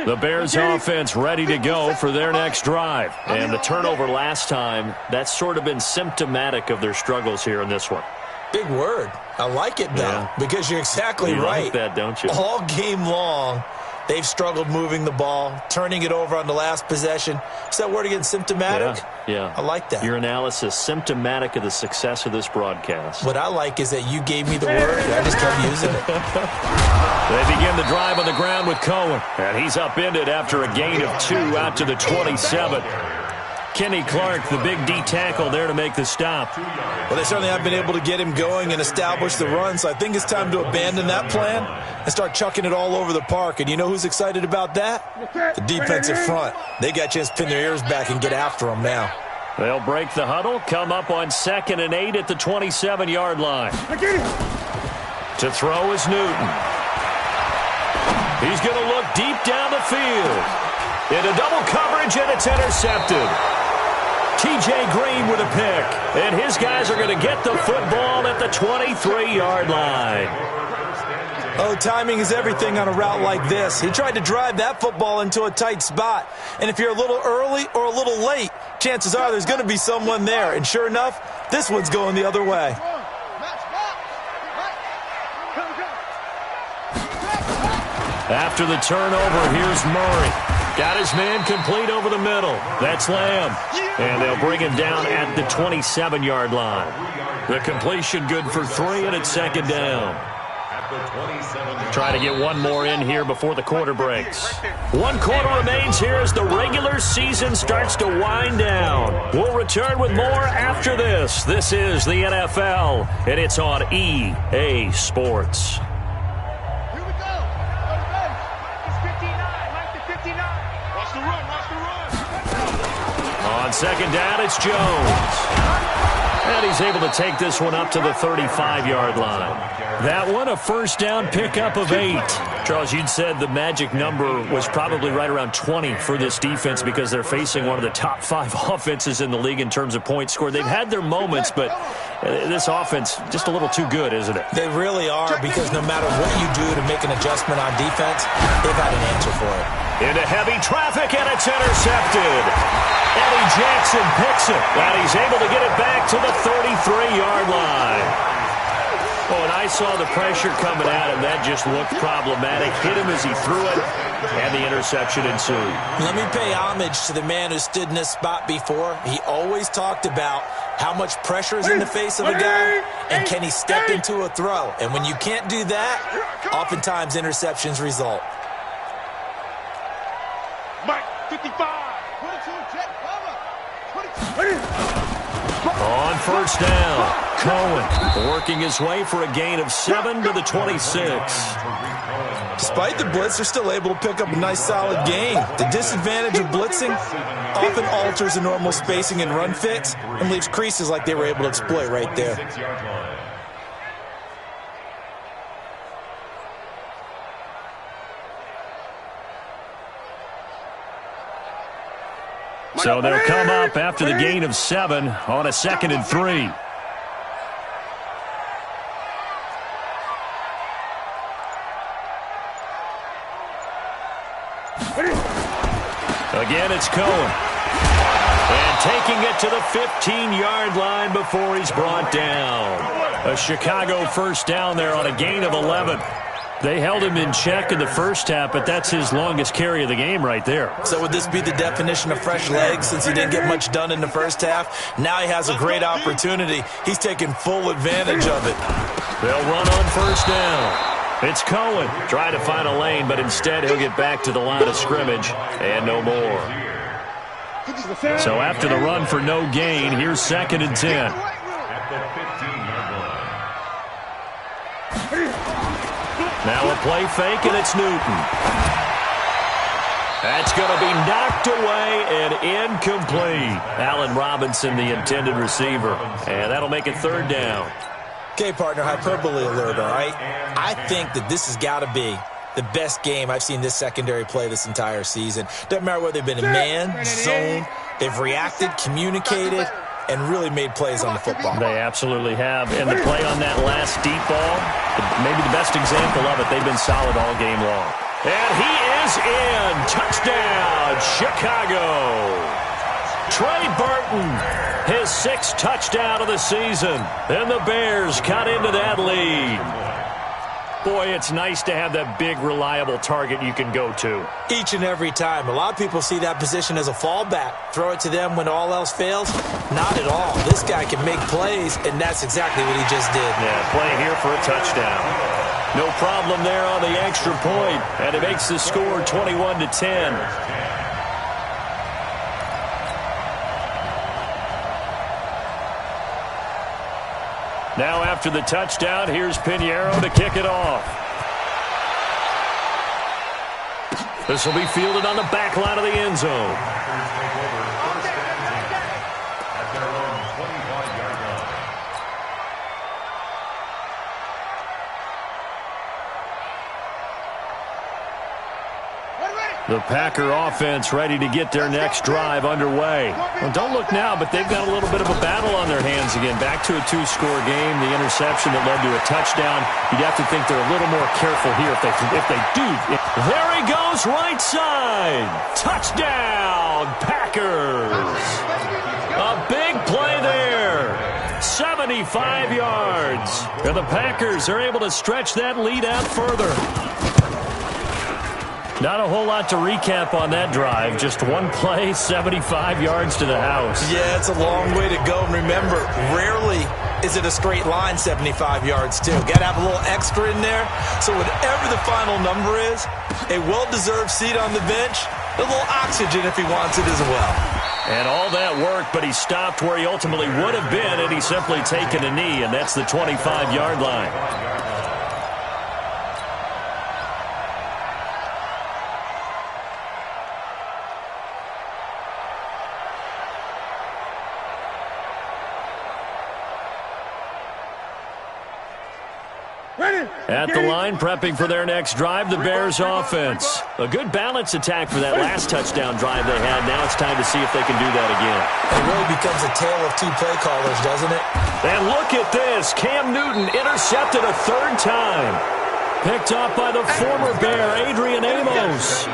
[SPEAKER 1] The Bears offense ready to go for their next drive. And the turnover last time, that's sort of been symptomatic of their struggles here in this one.
[SPEAKER 3] Big word. I like it, though, because you're exactly
[SPEAKER 1] you
[SPEAKER 3] right.
[SPEAKER 1] Like that, don't you?
[SPEAKER 3] All game long, they've struggled moving the ball, turning it over on the last possession. Is that word again, symptomatic?
[SPEAKER 1] Yeah.
[SPEAKER 3] I like that.
[SPEAKER 1] Your analysis, symptomatic of the success of this broadcast.
[SPEAKER 3] What I like is that you gave me the word, and I just kept using it.
[SPEAKER 1] They begin the drive on the ground with Cohen, and he's upended after a gain of 2 out to the 27. Kenny Clark, the big D tackle there to make the stop.
[SPEAKER 3] Well, they certainly have been able to get him going and establish the run, so I think it's time to abandon that plan and start chucking it all over the park. And you know who's excited about that? The defensive front. They got a chance to pin their ears back and get after him now.
[SPEAKER 1] They'll break the huddle, come up on 2nd and 8 at the 27-yard line. To throw is Newton. He's going to look deep down the field. Into double coverage, and it's intercepted. T.J. Green with a pick, and his guys are going to get the football at the 23-yard line.
[SPEAKER 3] Oh, timing is everything on a route like this. He tried to drive that football into a tight spot, and if you're a little early or a little late, chances are there's going to be someone there, and sure enough, this one's going the other way.
[SPEAKER 1] After the turnover, here's Murray. Got his man complete over the middle. That's Lamb. And they'll bring him down at the 27-yard line. The completion good for 3, and it's 2nd down. Try to get one more in here before the quarter breaks. 1 quarter remains here as the regular season starts to wind down. We'll return with more after this. This is the NFL, and it's on EA Sports. On 2nd down, it's Jones. And he's able to take this one up to the 35-yard line. That one, a 1st down pickup of 8. Charles, you'd said the magic number was probably right around 20 for this defense because they're facing one of the top 5 offenses in the league in terms of points scored. They've had their moments, but this offense just a little too good, isn't it?
[SPEAKER 3] They really are, because no matter what you do to make an adjustment on defense, they've got an answer for it.
[SPEAKER 1] Into heavy traffic, and it's intercepted. Eddie Jackson picks it, and he's able to get it back to the 33-yard line. Oh, and I saw the pressure coming at him. That just looked problematic. Hit him as he threw it, and the interception ensued.
[SPEAKER 3] Let me pay homage to the man who stood in this spot before. He always talked about how much pressure is in the face of a guy, and can he step into a throw. And when you can't do that, oftentimes interceptions result.
[SPEAKER 6] Mike, 55.
[SPEAKER 1] On 1st down, Cohen working his way for a gain of 7 to the 26.
[SPEAKER 3] Despite the blitz, they're still able to pick up a nice solid gain. The disadvantage of blitzing often alters the normal spacing and run fits and leaves creases like they were able to exploit right there.
[SPEAKER 1] So they'll come up after the gain of 7 on a 2nd and 3. Again, it's Cohen. And taking it to the 15-yard line before he's brought down. A Chicago 1st down there on a gain of 11. They held him in check in the first half, but that's his longest carry of the game right there.
[SPEAKER 3] So would this be the definition of fresh legs since he didn't get much done in the first half? Now he has a great opportunity. He's taking full advantage of it.
[SPEAKER 1] They'll run on 1st down. It's Cohen trying to find a lane, but instead he'll get back to the line of scrimmage and no more. So after the run for no gain, here's 2nd and 10. Now a play fake, and it's Newton. That's going to be knocked away and incomplete. Allen Robinson, the intended receiver. And that'll make it 3rd down.
[SPEAKER 3] Okay, partner, hyperbole alert, all right? I think that this has got to be the best game I've seen this secondary play this entire season. Doesn't matter whether they've been in man, zone, they've reacted, communicated, and really made plays on the football.
[SPEAKER 1] They absolutely have. And the play on that last deep ball, maybe the best example of it, they've been solid all game long. And he is in. Touchdown, Chicago. Trey Burton, his 6th touchdown of the season. And the Bears cut into that lead. Boy, it's nice to have that big, reliable target you can go to.
[SPEAKER 3] Each and every time. A lot of people see that position as a fallback. Throw it to them when all else fails. Not at all. This guy can make plays, and that's exactly what he just did.
[SPEAKER 1] Yeah, playing here for a touchdown. No problem there on the extra point, and it makes the score 21-10. Now after the touchdown, here's Pinheiro to kick it off. This will be fielded on the back line of the end zone. The Packer offense ready to get their next drive underway. Well, don't look now, but they've got a little bit of a battle on their hands again. Back to a 2-score game. The interception that led to a touchdown. You'd have to think they're a little more careful here if they do. There he goes, right side. Touchdown, Packers. A big play there. 75 yards. And the Packers are able to stretch that lead out further. Not a whole lot to recap on that drive. Just one play, 75 yards to the house.
[SPEAKER 3] Yeah, it's a long way to go. And remember, rarely is it a straight line 75 yards, too. Got to have a little extra in there. So whatever the final number is, a well-deserved seat on the bench, a little oxygen if he wants it as well.
[SPEAKER 1] And all that work, but he stopped where he ultimately would have been, and he's simply taken a knee, and that's the 25-yard line. At the line, prepping for their next drive, the Bears offense. A good balance attack for that last touchdown drive they had. Now it's time to see if they can do that again.
[SPEAKER 3] It really becomes a tale of 2 play callers, doesn't it?
[SPEAKER 1] And look at this. Cam Newton intercepted a 3rd time. Picked off by the former Bear, Adrian Amos.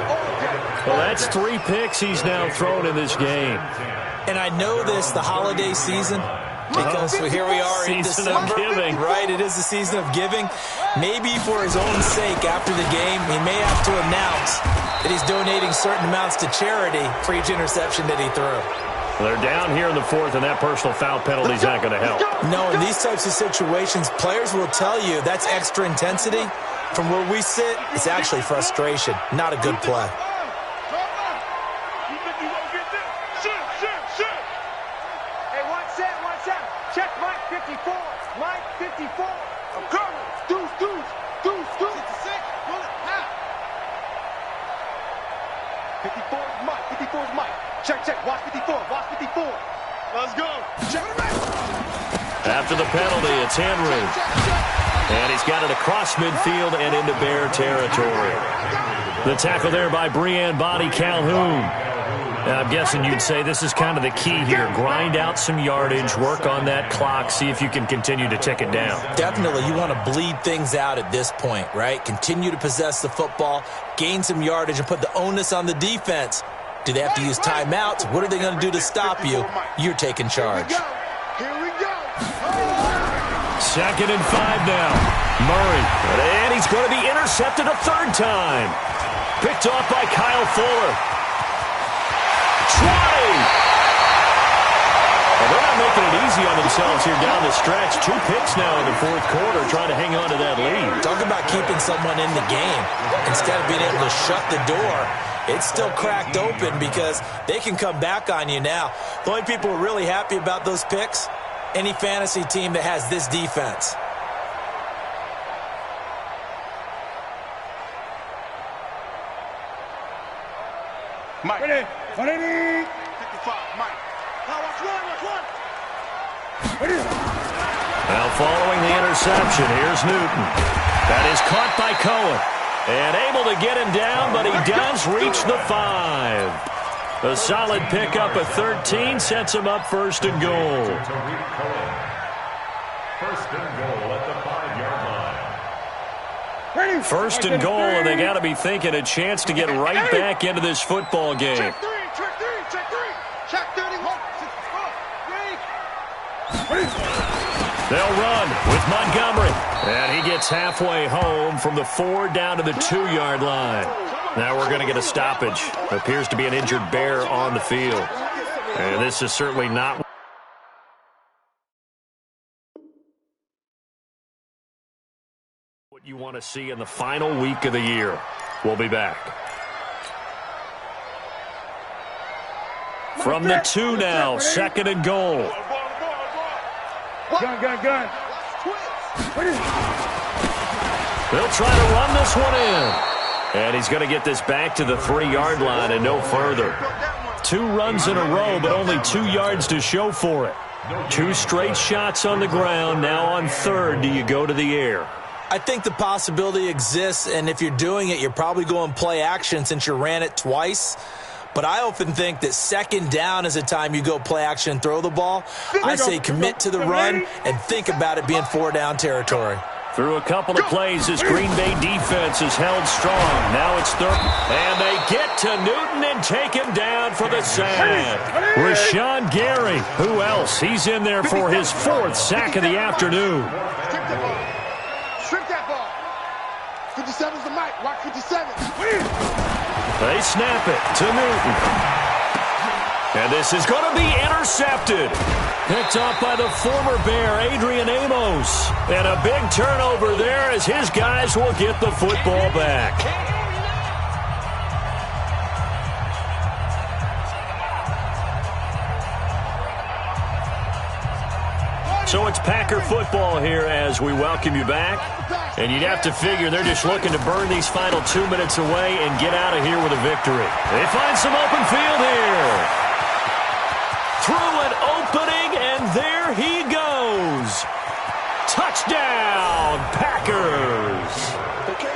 [SPEAKER 1] Well, that's 3 picks he's now thrown in this game.
[SPEAKER 3] And I know this, the holiday season, because here we are in December.
[SPEAKER 1] Season of giving.
[SPEAKER 3] Right, it is the season of giving. Maybe for his own sake after the game, he may have to announce that he's donating certain amounts to charity for each interception that he threw.
[SPEAKER 1] Well, they're down here in the 4th, and that personal foul penalty is not going to help.
[SPEAKER 3] No, in these types of situations, players will tell you that's extra intensity. From where we sit, it's actually frustration, not a good play.
[SPEAKER 6] Check Mike 54. Mike 54. I'm coming. Deuce. 56. Pull it. Now. 54 is Mike. 54 is Mike. Check. Watch 54. Watch 54. Let's go. Check it out.
[SPEAKER 1] After the penalty, it's Henry. And he's got it across midfield and into Bear territory. The tackle there by Breanne Body Calhoun. Now, I'm guessing you'd say this is kind of the key here. Grind out some yardage, work on that clock, see if you can continue to tick it down.
[SPEAKER 3] Definitely. You want to bleed things out at this point, right? Continue to possess the football, gain some yardage, and put the onus on the defense. Do they have to use timeouts? What are they going to do to stop you? You're taking charge.
[SPEAKER 6] Here we go.
[SPEAKER 1] 2nd and 5 now. Murray. And he's going to be intercepted a 3rd time. Picked off by Kyle Fuller. 20! Well, they're not making it easy on themselves here down the stretch. 2 picks now in the 4th quarter trying to hang on to that lead.
[SPEAKER 3] Talk about keeping someone in the game. Instead of being able to shut the door, it's still cracked open because they can come back on you now. The only people who are really happy about those picks, any fantasy team that has this defense.
[SPEAKER 6] Mike. Ready. 55, Mike. Now watch one.
[SPEAKER 1] Now following the interception, here's Newton. That is caught by Cohen. And able to get him down, but he does reach the 5. A solid pickup of 13 sets him up 1st and goal.
[SPEAKER 2] 1st and goal at the 5-yard line.
[SPEAKER 1] First and goal, and they got to be thinking a chance to get right back into this football game.
[SPEAKER 6] Check three. Check 30.
[SPEAKER 1] They'll run with Montgomery. And he gets halfway home from the 4 down to the 2-yard line. Now we're going to get a stoppage. Appears to be an injured Bear on the field. And this is certainly not what you want to see in the final week of the year. We'll be back. From the 2 now, 2nd and goal.
[SPEAKER 6] Gun.
[SPEAKER 1] They'll try to run this one in. And he's going to get this back to the 3-yard line and no further. 2 runs in a row, but only 2 yards to show for it. 2 straight shots on the ground. Now on 3rd, do you go to the air?
[SPEAKER 3] I think the possibility exists, and if you're doing it, you're probably going play action since you ran it twice. But I often think that 2nd down is a time you go play action and throw the ball. I say commit to the run and think about it being 4-down territory.
[SPEAKER 1] Through a couple of plays, this Green Bay defense is held strong. Now it's 3rd. And they get to Newton and take him down for the sack. Rashawn Gary. Who else? He's in there for his 4th sack of the afternoon.
[SPEAKER 6] Shrink that ball. 57's the mic. Watch 57.
[SPEAKER 1] They snap it to Newton. And this is going to be intercepted. Picked off by the former Bear, Adrian Amos. And a big turnover there as his guys will get the football back. So it's Packer football here as we welcome you back. And you'd have to figure they're just looking to burn these final 2 minutes away and get out of here with a victory. They find some open field here. Through an opening, and there he goes. Touchdown, Packers.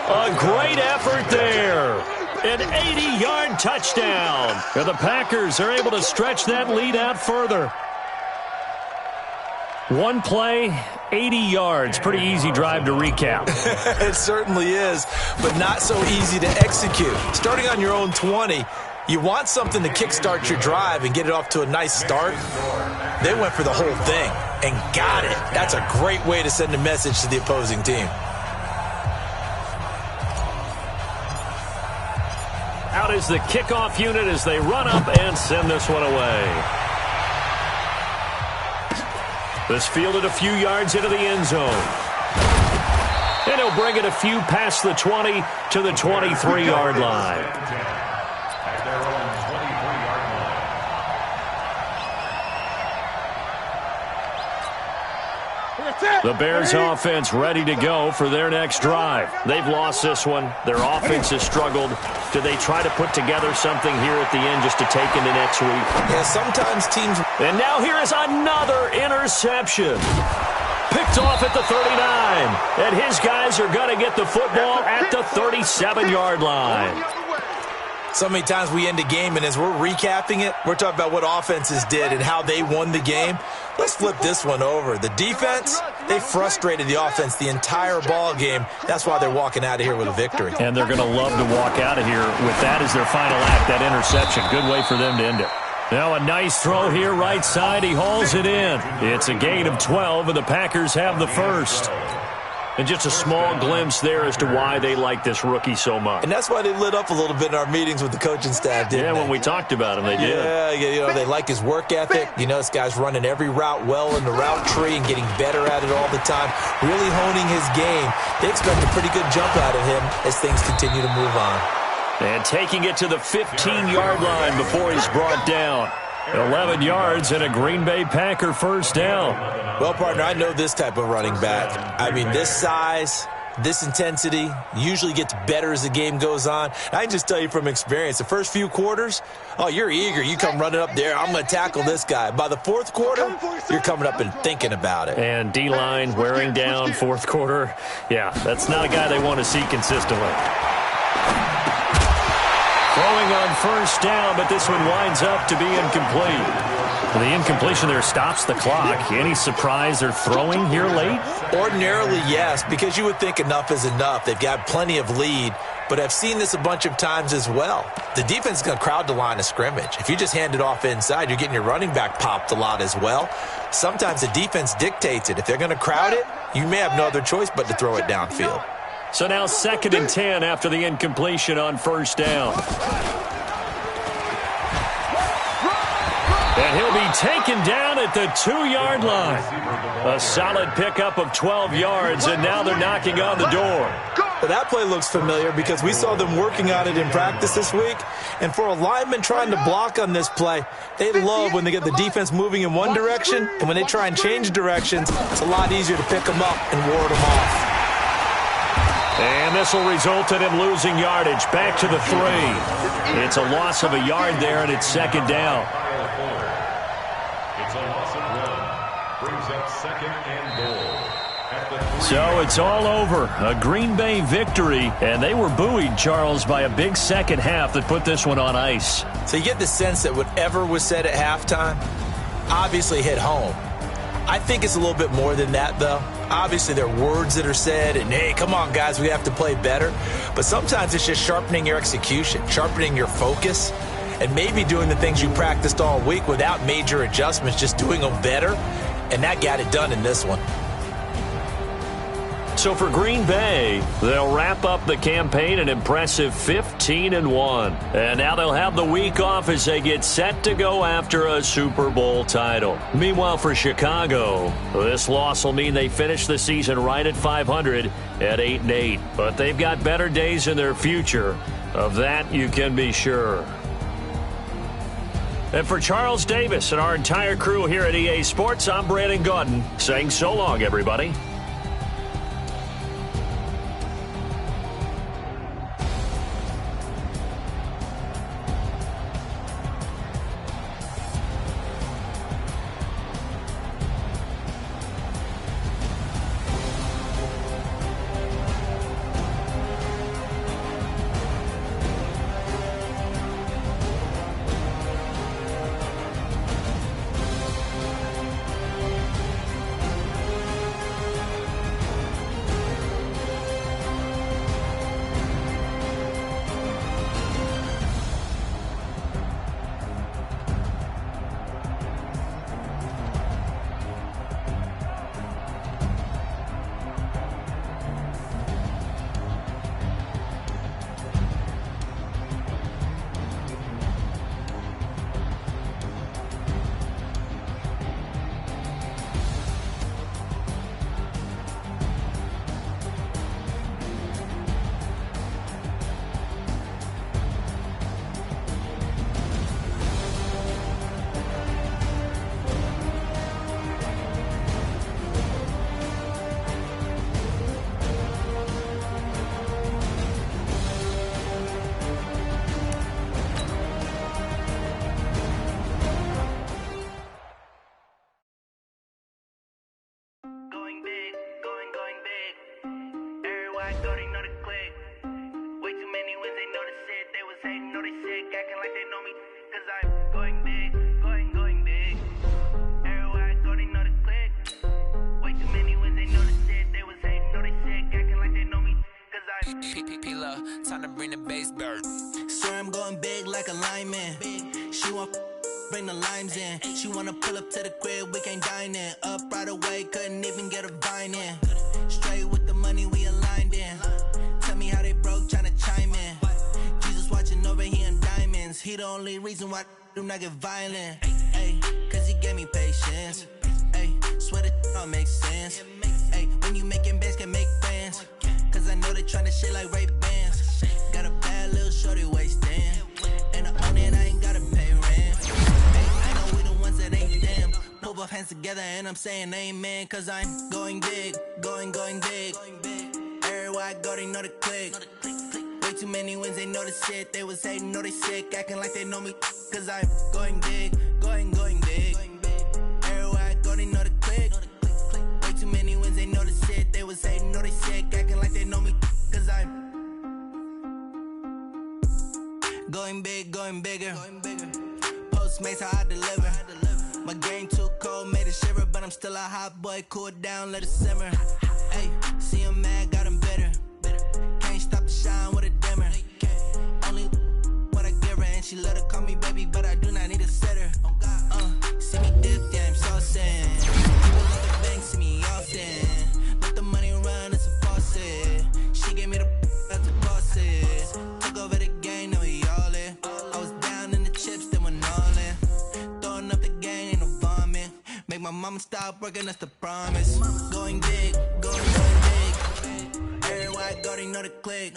[SPEAKER 1] A great effort there. An 80-yard touchdown. And the Packers are able to stretch that lead out further. One play, 80 yards. Pretty easy drive to recap.
[SPEAKER 3] It certainly is, but not so easy to execute. Starting on your own 20, you want something to kickstart your drive and get it off to a nice start. They went for the whole thing and got it. That's a great way to send a message to the opposing team.
[SPEAKER 1] Out is the kickoff unit as they run up and send this one away. This fielded a few yards into the end zone. And he'll bring it a few past the 20 to the 23-yard line.
[SPEAKER 2] At their own 23-yard line.
[SPEAKER 1] The Bears offense ready to go for their next drive. They've lost this one. Their offense has struggled. Do they try to put together something here at the end just to take into next week?
[SPEAKER 3] Yeah, sometimes teams...
[SPEAKER 1] And now here is another interception. Picked off at the 39. And his guys are going to get the football at the 37-yard line.
[SPEAKER 3] So many times we end a game, and as we're recapping it, we're talking about what offenses did and how they won the game. Let's flip this one over. The defense, they frustrated the offense the entire ball game. That's why they're walking out of here with a victory.
[SPEAKER 1] And they're going to love to walk out of here with that as their final act, that interception. Good way for them to end it. Now a nice throw here right side. He hauls it in. It's a gain of 12, and the Packers have the first. And just a small glimpse there as to why they like this rookie so much.
[SPEAKER 3] And that's why they lit up a little bit in our meetings with the coaching staff, didn't they?
[SPEAKER 1] When we talked about him, they did.
[SPEAKER 3] Yeah, you know, they like his work ethic. You know, this guy's running every route well in the route tree and getting better at it all the time, really honing his game. They expect a pretty good jump out of him as things continue to move on.
[SPEAKER 1] And taking it to the 15-yard line before he's brought down. 11 yards and a Green Bay Packer first down.
[SPEAKER 3] Well, partner, I know this type of running back. I mean, this size, this intensity usually gets better as the game goes on. I can just tell you from experience, the first few quarters, oh, you're eager. You come running up there, I'm going to tackle this guy. By the fourth quarter, you're coming up and thinking about it.
[SPEAKER 1] And D-line wearing down fourth quarter. Yeah, that's not a guy they want to see consistently. Throwing on first down, but this one winds up to be incomplete. The incompletion there stops the clock. Any surprise they're throwing here late?
[SPEAKER 3] Ordinarily, yes, because you would think enough is enough. They've got plenty of lead, but I've seen this a bunch of times as well. The defense is going to crowd the line of scrimmage. If you just hand it off inside, you're getting your running back popped a lot as well. Sometimes the defense dictates it. If they're going to crowd it, you may have no other choice but to throw it downfield.
[SPEAKER 1] So now 2nd and 10 after the incompletion on 1st down. And he'll be taken down at the 2-yard line. A solid pickup of 12 yards, and now they're knocking on the door.
[SPEAKER 3] Well, that play looks familiar because we saw them working on it in practice this week. And for a lineman trying to block on this play, they love when they get the defense moving in one direction, and when they try and change directions, it's a lot easier to pick them up and ward them off.
[SPEAKER 1] And this will result in him losing yardage. Back to the 3. It's a loss of a yard there, and it's 2nd down.
[SPEAKER 2] It's a loss of 1. Brings up 2nd and goal.
[SPEAKER 1] So it's all over. A Green Bay victory, and they were buoyed, Charles, by a big second half that put this one on ice.
[SPEAKER 3] So you get the sense that whatever was said at halftime obviously hit home. I think it's a little bit more than that, though. Obviously, there are words that are said, and, hey, come on, guys, we have to play better. But sometimes it's just sharpening your execution, sharpening your focus, and maybe doing the things you practiced all week without major adjustments, just doing them better. And that got it done in this one.
[SPEAKER 1] So for Green Bay, they'll wrap up the campaign an impressive 15-1. And now they'll have the week off as they get set to go after a Super Bowl title. Meanwhile, for Chicago, this loss will mean they finish the season right at 500 at 8-8. But they've got better days in their future. Of that, you can be sure. And for Charles Davis and our entire crew here at EA Sports, I'm Brandon Gaudin saying so long, everybody.
[SPEAKER 7] Time to bring the bass bird.
[SPEAKER 8] Sir, I'm going big like a lineman. She want bring the limes in. She wanna pull up to the crib, we can't dine in. Up right away, couldn't even get a vine in. Straight with the money, we aligned in. Tell me how they broke, tryna chime in. Jesus watching over here in diamonds. He the only reason why I do not get violent. Ay, cause he gave me patience. Ay, swear that all makes sense. Ay, when you making bands, can make friends. Cause I know they tryna shit like Ray-Bans. Got a bad little shorty wasting. And I own it, I ain't gotta pay rent. Ay, I know we the ones that ain't them. Pull both hands together and I'm saying amen. Cause I'm going big, going big. Everywhere I go, they know the click. Way too many wins, they know the shit. They was hating, know they sick, acting like they know me. Cause I'm going big, going big. Everywhere I go, they know the click. Way too many wins, they know the shit. They was hating, know they sick, acting like they know me. Cause I'm going big, going bigger. Postmates how I deliver.
[SPEAKER 13] My game too cold, made it shiver, but I'm still a hot boy. Cool down, let it simmer. Hey, see him mad, got him bitter. Can't stop the shine with a dimmer. Only what I give her, and she let her call me baby, but I do not need a sitter. See me dip, yeah, I'm saucing. People let the bank see me often. Let the money run, it's a faucet. She gave me the that's the bosses. Took over the game, now we all in. I was down in the chips, then went all in. Throwing up the game, ain't no vomit. Make my mama stop working, that's the promise. Going big, going big. Everywhere I go, they know the click.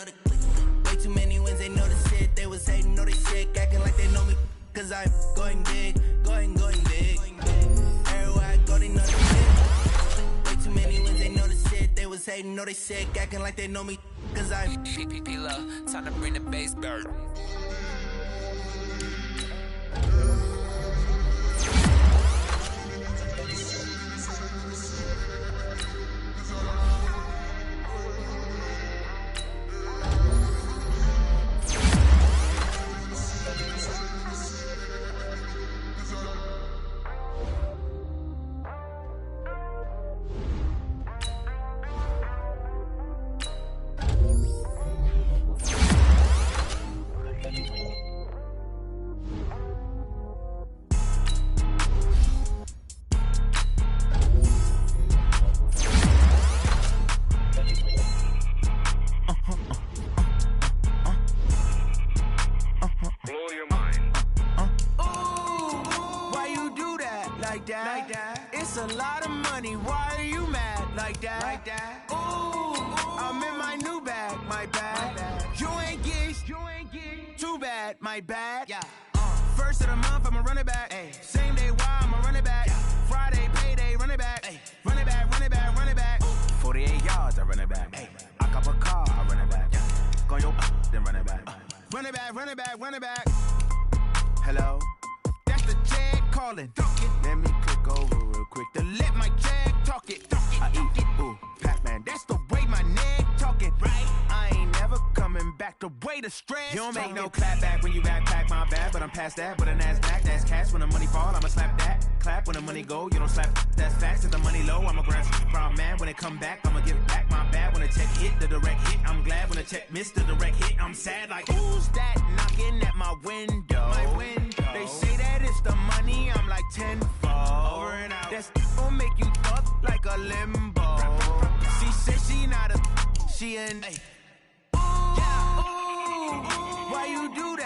[SPEAKER 13] Way too many wins, they know the shit. They was hating, know they sick, acting like they know me. Cause I'm going big, going big. Everywhere I go, they know the click. Way too many wins, they know the shit. They was hating, know they sick, acting like they know me. Cause I'm P-P-P-Love, time to bring the bass back. It's a lot of money, why are you mad like that? Ooh, I'm in my new bag, my bad. You ain't get too bad, my bad. Yeah. First of the month, I'ma run it back. Same day, why I'ma run it back. Friday, payday, run it back. Run it back, run it back, run it back. 48 yards, I run it back. I cop a car, I run it back. Go your then run it back. Run it back, run it back, run it back. Hello? That's the jag calling. Let me click over real quick to let my jag talk it. I eat it, ooh, Pac-Man. That's the way my neck talking. Right? I ain't never coming back the way the stress. You don't make no clap back when you backpack, my bad. But I'm past that with a NASDAQ. That's cash when the money fall, I'ma slap that. Clap when the money go, you don't slap. That's facts. If the money low, I'ma grab problem man. When it come back, I'ma give back my bad. When the check hit, the direct hit. I'm glad when the check missed the direct hit. I'm sad like, who's that knocking at my window? My window. They say that it's the money, I'm like tenfold. Over and out. That's gon' make you fuck like a limbo. She said she not a, she an, ooh, yeah, ooh, why you do that?